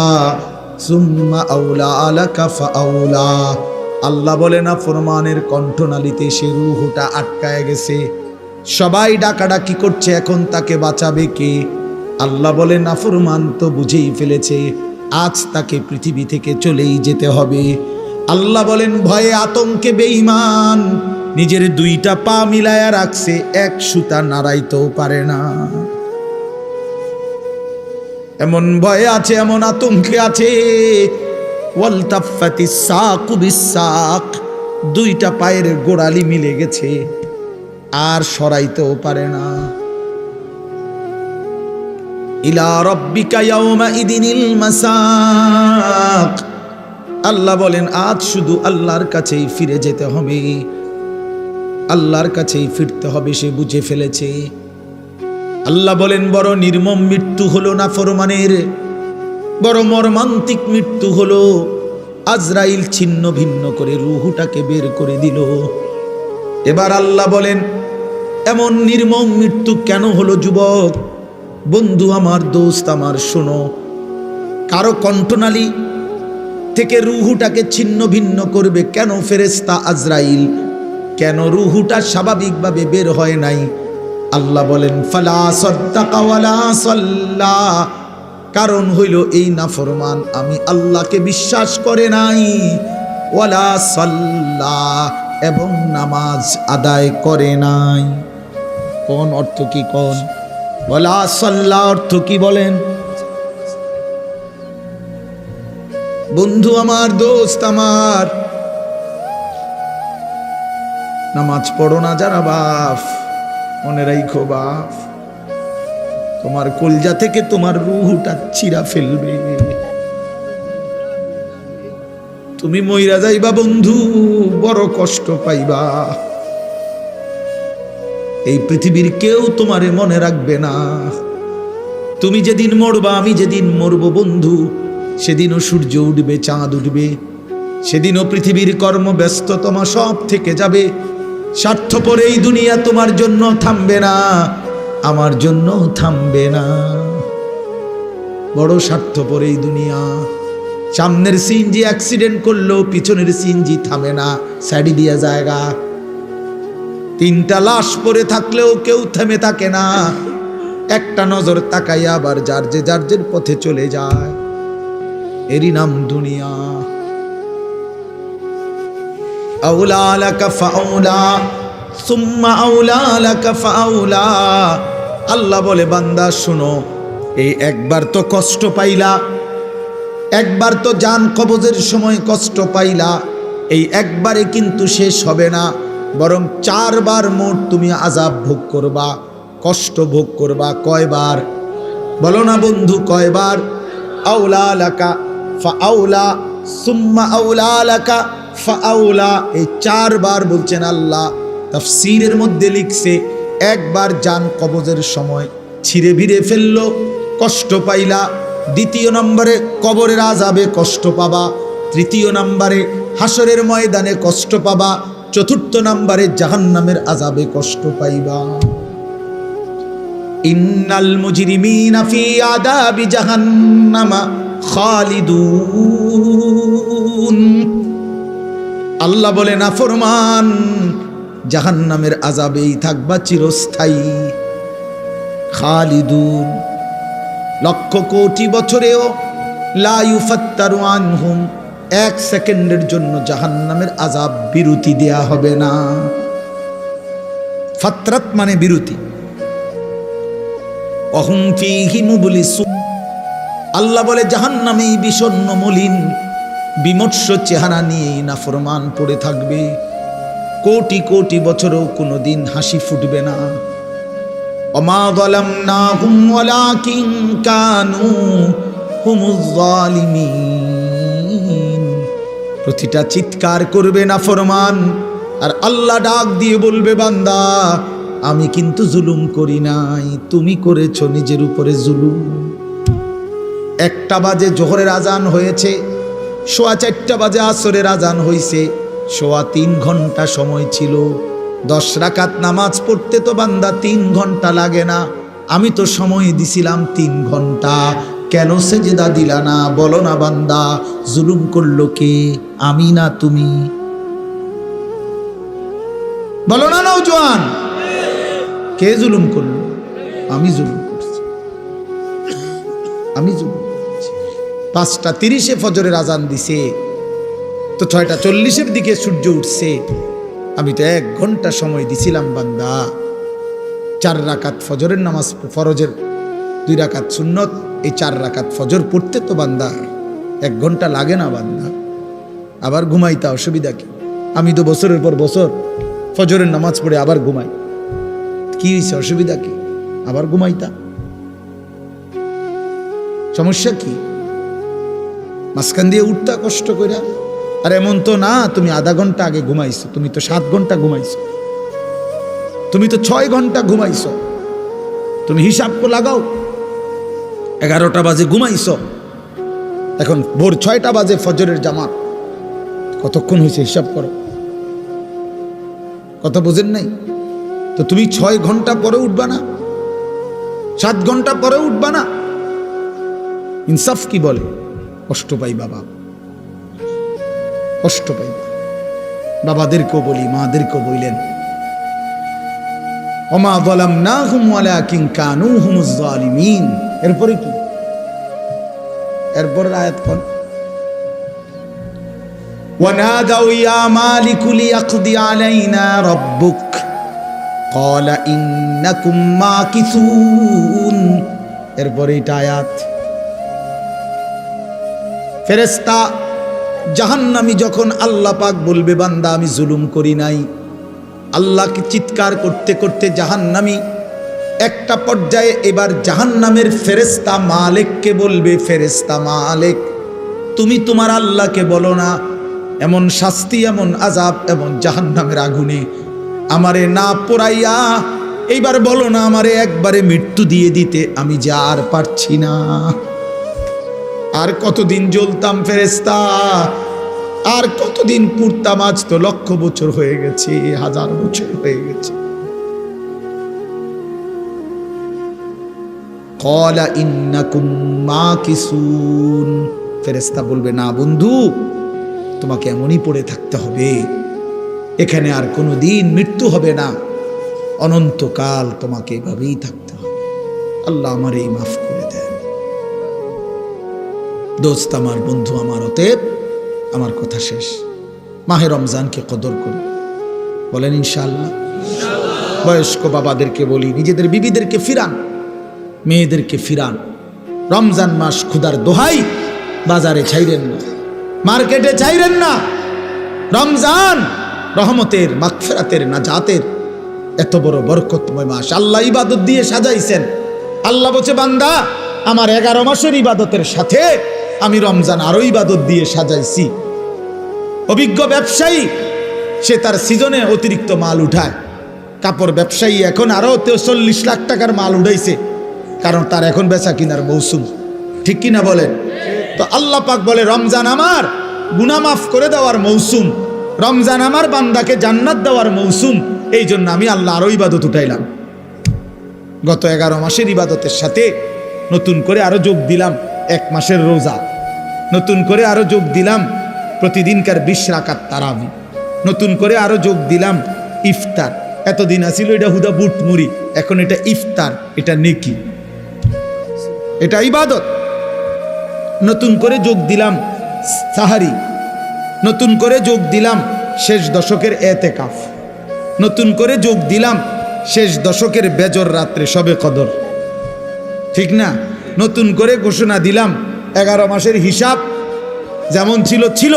সুম্মা আউলা লাকা ফাআউলা। আল্লাহ বলে না ফরমানের কণ্ঠনালীতে সে রূহটা আটকায় গেছে, সবাই ডাকাডাকি করছে, এখন তাকে বাঁচাবে কে? আল্লাহ বলে না ফরমান তো বুঝেই ফেলেছে, আজ তাকে পৃথিবী থেকে চলেই যেতে হবে। আল্লাহ বলেন ভয়ে আতঙ্কে বেঈমান নিজের দুইটা পা মিলায়া রাখছে, এক সুতা নাড়াইতেও পারে না। এমন ভয়ে আছে, এমন আতঙ্কে আছে। ওয়ালতাফাতিস সাকু বিসাক, দুইটা পায়ের গোড়ালি মিলে গেছে, আর সরাইতেও পারে না। ইলা রাব্বিকা ইয়াওমা ইদিনিল মাসাক। আল্লাহ বলেন আজ শুধু আল্লাহর কাছেই ফিরে যেতে হবে, আল্লাহর কাছেই ফিরতে হবে, সে বুঝে ফেলেছে। আল্লাহ বলেন বড় নির্মম মৃত্যু হলো নাফরমানের, বড় মর্মান্তিক মৃত্যু হলো। আজরাইল ছিন্ন ভিন্ন করে রূহটাকে বের করে দিল। এবার আল্লাহ বলেন এমন নির্মম মৃত্যু কেন হলো যুবক? বন্ধু আমার, দোস্ত আমার, শোনো, কারো কণ্ঠনালী থেকে রূহটাকে ছিন্ন ভিন্ন করবে কেন ফেরেশতা আজরাইল? কেন রূহটা স্বাভাবিকভাবে বের হয় নাই? আল্লাহ বলেন ফালা সাদ্দাকা ওয়ালা সাল্লা, কারণ হইল এই নাফরমান আমি আল্লাহকে বিশ্বাস করে নাই, ওয়ালা সাল্লা, এবং নামাজ আদায় করে নাই। কোন অর্থ কি? কোন ওয়ালা সাল্লা অর্থ কি বলেন? বন্ধু আমার, দোস্ত আমার, নামাজ পড়ো না যারা বাপ, মনে রাখো বাপ, তোমার কলজা থেকে তোমার রূহটা চিরা ফেলবে, তুমি মইরা যাইবা বন্ধু, বড় কষ্ট পাইবা। এই পৃথিবীর কেউ তোমারে মনে রাখবে না। তুমি যেদিন মরবা, আমি যেদিন মরব বন্ধু, সেদিনও সূর্য উঠবে, চাঁদ উঠবে, সেদিনও পৃথিবীর কর্মব্যস্ততমা সব থেকে যাবে। স্বার্থপর এই দুনিয়া তোমার জন্য থামবে না, আমার জন্য থামবে না। বড় স্বার্থপর এই দুনিয়া। সামনের সিএনজি অ্যাক্সিডেন্ট করলেও পিছনের সিএনজি থামে না, সাইডে দিয়া জায়গা। তিনটা লাশ পড়ে থাকলেও কেউ থেমে থাকে না, একটা নজর তাকাইয়া আবার যার যে পথে চলে যায়। এরই নাম দুনিয়া। আউলা লাকা ফাউলা সুম্মা আউলা লাকা ফাউলা। আল্লাহ বলে বান্দা শুনো, এই একবার তো কষ্ট পাইলা, একবার তো জান কবজের সময় কষ্ট পাইলা, এই একবারে কিন্তু শেষ হবে না, বরং 4 বার মোট তুমি আযাব ভোগ করবা, কষ্ট ভোগ করবা। কয়বার বলো না বন্ধু, কয়বার? আউলা লাকা ফাউলা সুম্মা আউলা লাকা ফাউলা, এই 4 বার বলছেন আল্লাহ। তাফসীরের মধ্যে লিখছে একবার জান কবজের সময় ছিঁড়ে ভিড়ে ফেললো, কষ্ট পাইলা। দ্বিতীয় নম্বরে কবরের আযাবে কষ্ট পাবা, তৃতীয় নম্বরে হাসরের ময়দানে কষ্ট পাবা, চতুর্থ নম্বরে জাহান্নামের আযাবে কষ্ট পাইবা। ইন্নাল মুজরিমিনা ফি আযাবি জাহান্নামা খালিদুন। আল্লাহ বলে নাফরমান জাহান্নামের আযাবেই থাকবা চিরস্থায়ী। খালিদুন, লক্ষ কোটি বছরেও লা ইউফাত্তারু আনহুম, 1 সেকেন্ডের জন্য জাহান্নামের আযাব বিরতি দেয়া হবে না। ফাতরাত মানে বিরতি। অহুম ফীহি মুবলিসুন। আল্লাহ বলে জাহান্নামেই বিষণ্ণ মলিন বিমর্ষ চেহারা নিয়ে নাফরমান পড়ে থাকবে, কোটি কোটি বছরও কোনোদিন হাসি ফুটবে না। ওমা যালামনাহুম ওয়ালাকিন কানু হুমুজ জালিমিন। প্রতিটা চিৎকার করবে নাফরমান, আর আল্লাহ ডাক দিয়ে বলবে বান্দা আমি কিন্তু জুলুম করি নাই, তুমি করেছো নিজের উপরে জুলুম। 1টা বাজে জোহরের আজান হয়েছে, 4:15 বাজে আসরের আজান হয়েছে, 3.25 ঘন্টা সময় ছিল। 10 রাকাত নামাজ পড়তে তো বান্দা 3 ঘন্টা লাগে না, আমি তো সময় দিছিলাম 3 ঘন্টা, কেন সেজদা দিলা না? বলো না বান্দা, জুলুম করলো কে? আমি না তুমি? বলো না নওজোয়ান, কে জুলুম করলো? আমি জুলুম করছি, আমি জুলুম করছি। 5:30 ফজরের আজান দিছে, তো 6:40 দিকে সূর্য উঠছে। আমি তো 1 ঘন্টা সময় দিছিলাম বান্দা। 4 রাকাত ফজরের নামাজ, ফরজের 2 রাকাত সুন্নত, এই 4 রাকাত ফজর পড়তে তো বান্দা 1 ঘন্টা লাগে না বান্দা? আবার ঘুমাইতা, অসুবিধা কি? আমি তো বছরের পর বছর ফজরের নামাজ পড়ে আবার ঘুমাই, কি হয়েছে? অসুবিধা কি? আবার ঘুমাইতা, সমস্যা কি? মাঝখান দিয়ে উঠতা কষ্ট করে। আর এমন তো না তুমি আধা ঘন্টা আগে ঘুমাইছো, তুমি তো 7 ঘন্টা ঘুমাইছো, তুমি তো 6 ঘন্টা ঘুমাইছো। তুমি হিসাব করে লাগাও, 11টা বাজে ঘুমাইছো, এখন ভোর 6টা বাজে ফজরের জামাত, কতক্ষণ হয়েছে হিসাব করো। কথা বোঝেন নাই? তো তুমি 6 ঘন্টা পরে উঠবা না? 7 ঘন্টা পরে উঠবা না? ইনসাফ কি বলে? কষ্ট পাই বাবা, কষ্ট পাই। বাবাদেরকেও বলি, মাদেরকেও বললেন, ওমা যালামনাহুম ওয়ালাকিন কানু হুমুজ জালিমিন। এরপরে কি? এরপরের আয়াত কোন? ওয়ানাদাউ ইয়া মালিকু লিয়াকদি আলাইনা রাব্বুক ক্বালা ইন্নাকুম মাকিসুন। এরপরে এটা আয়াত। ফেরেশতা জাহান্নামী যখন আল্লাহ পাক বলবে বান্দা আমি জুলুম করি নাই, আল্লাহকে চিৎকার করতে করতে জাহান্নামী একটা পর্যায়ে এবার জাহান্নামের ফেরেশতা মালিককে বলবে, ফেরেশতা মালিক তুমি তোমার আল্লাহকে বলো না এমন শাস্তি, এমন আযাব, এমন জাহান্নামের আগুনে আমারে না পোড়াইয়া এইবার বলো না আমারে একবারে মৃত্যু দিয়ে দিতে, আমি যা আর পারছি না। আর কতদিন জ্বলতাম ফেরেশতা, আর কতদিন পুড়তাম? আজ তো 1,00,000 বছর হয়ে গেছে, 1000 বছর হয়ে গেছে। ক্বালা ইন্নাকুম মাকিসুন। ফেরেশতা বলবে না বন্ধু, তোমাকে এমনই পড়ে থাকতে হবে, এখানে আর কোনোদিন মৃত্যু হবে না, অনন্তকাল তোমাকে এভাবেই থাকতে হবে। আল্লাহ আমার এই মাফ করে দেন। দোস্ত আমার, বন্ধু আমার, অতএব আমার কথা শেষ, মাহে রমজানকে কদর করুন, বলেন ইনশাআল্লাহ। বয়স্ক বাবাদেরকে বলি, নিজেদের বিবিদেরকে ফিরান, মেয়েদেরকে ফিরান। রমজান মাস ক্ষুধার দোহাই, বাজারে ছাইরেন না, মার্কেটে ছাইরেন না। রমজান রহমতের, মাগফিরাতের, নাজাতের এত বড় বরকতময় মাস আল্লাহ ইবাদত দিয়ে সাজাইছেন। আল্লাহ বলছে বান্দা আমার 11 মাসের ইবাদতের সাথে আমি রমজান আরো ইবাদত দিয়ে সাজাইছি। অভিজ্ঞ ব্যবসায়ী সে তার সিজনে অতিরিক্ত মাল উঠায়, কাপড় ব্যবসায়ী এখন আরো 40 লাখ টাকার মাল উঠাইছে, কারণ তার এখন বেচা কিনার মৌসুম, ঠিক কিনা বলেন? তো আল্লাহ পাক বলে রমজান আমার গুনাহ মাফ করে দেওয়ার মৌসুম, রমজান আমার বান্দাকে জান্নাত দেওয়ার মৌসুম, এই জন্য আমি আল্লাহ আরো ইবাদত উঠাইলাম। গত 11 মাসের ইবাদতের সাথে নতুন করে আরো যোগ দিলাম 1 মাসের রোজা, নতুন করে আরো যোগ দিলাম প্রতিদিনকার 20 রাকাত তারাবি, নতুন করে আরো যোগ দিলাম ইফতার। এতদিন আছিল এটা হুদা বুট মুড়ি, এখন এটা ইফতার, এটা নেকি, এটা ইবাদত। নতুন করে যোগ দিলাম সাহারি, নতুন করে যোগ দিলাম শেষ দশকের এতেকাফ, নতুন করে যোগ দিলাম শেষ দশকের বেজর রাত্রে শবে কদর, ঠিক না? নতুন করে ঘোষণা দিলাম 11 মাসের হিসাব যেমন ছিল ছিল।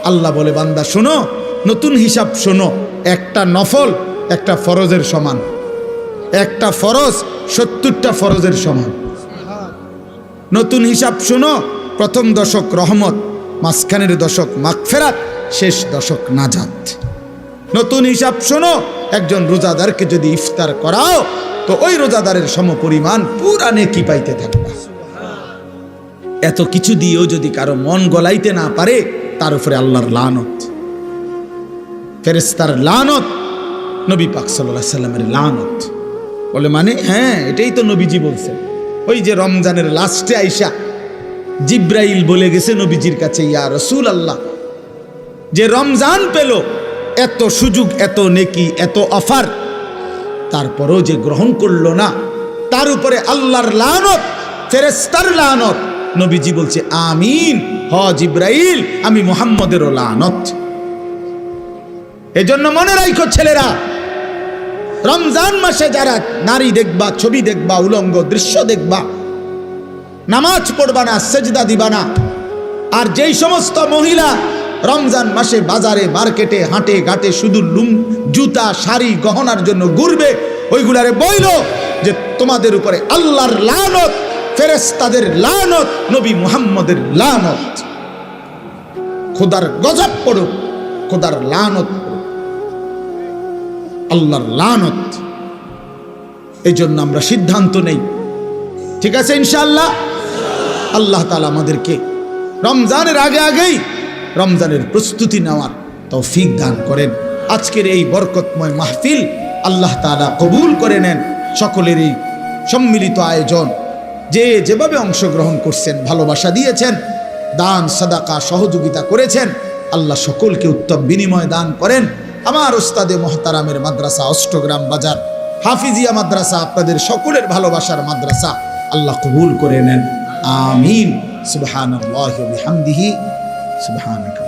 আল্লাহ বলে বান্দা শোনো, নতুন হিসাব শোনো, একটা নফল একটা ফরজের সমান, একটা ফরজ 70টা ফরজের সমান। নতুন হিসাব শোনো, প্রথম দশক রহমত, মাঝখানের দশক মাগফিরাত, শেষ দশক নাজাত। নতুন হিসাব শোনো, একজন রোজাদারকে যদি ইফতার করাও তো ওই রোজাদারের সমপরিমাণ পুরা নেকি পাইতে থাকবে। এত কিছু দিয়েও যদি কারো মন গলাইতে না পারে, তার উপরে আল্লাহর লানত, ফেরেশতার লানত, নবী পাক সাল্লাল্লাহু আলাইহি সাল্লামের লানত। বলে মানে হ্যাঁ, এটাই তো নবীজি বলছেন। ওই যে রমজানের লাস্টে আইসা জিব্রাইল বলে গেছে নবীজির কাছে, ইয়া রাসূল আল্লাহ, যে রমজান পেল, এত সুযোগ, এত নেকি, এত অফার, তারপরও যে গ্রহণ করলো না, তার উপরে আল্লাহর লানত, ফেরেশতার লানত। নবীজি বলছে আমিন, হ জিব্রাইল, আমি মুহাম্মদেরও লানত। এজন্য মনে রাখো ছেলেরা, রমজান মাসে যারা নারী দেখবা, ছবি দেখবা, উলঙ্গ দৃশ্য দেখবা, নামাজ পড়বা না, সেজদা দিবা না। আর যেই সমস্ত মহিলা রমজান মাসে বাজারে মার্কেটে হাটে ঘাটে শুধু জুতা শাড়ি গহনার জন্য ঘুরবে, ওইগুলারে বইল যে তোমাদের উপরে আল্লাহর লানত, ফেরেশতাদের লানত, নবী মুহাম্মদের লানত, খোদার গজব পড়ুক, খোদার লানত পড়ুক, আল্লাহর লানত। এই জন্য আমরা সিদ্ধান্ত নেই, ঠিক আছে ইনশাআল্লাহ, আল্লাহ তাআলা আমাদেরকে রমজানের আগেই রমজানের প্রস্তুতি নেওয়ার তৌফিক দান করেন। আজকের এই বরকতময় মাহফিল আল্লাহ তাআলা কবুল করে নেন। সকলের এই সম্মিলিত আয়োজন, যে যেভাবে অংশগ্রহণ করছেন, ভালোবাসা দিয়েছেন, দান সাদাকা সহযোগিতা করেছেন, আল্লাহ সকলকে উত্তম বিনিময় দান করেন। আমার ওস্তাদে মোহতারামের মাদ্রাসা অষ্টগ্রাম বাজার হাফিজিয়া মাদ্রাসা আপনাদের সকলের ভালোবাসার মাদ্রাসা, আল্লাহ কবুল করে নেন, আমিন। সুবহানাল্লাহি ওয়া বিহামদিহি, সুবহানাকা।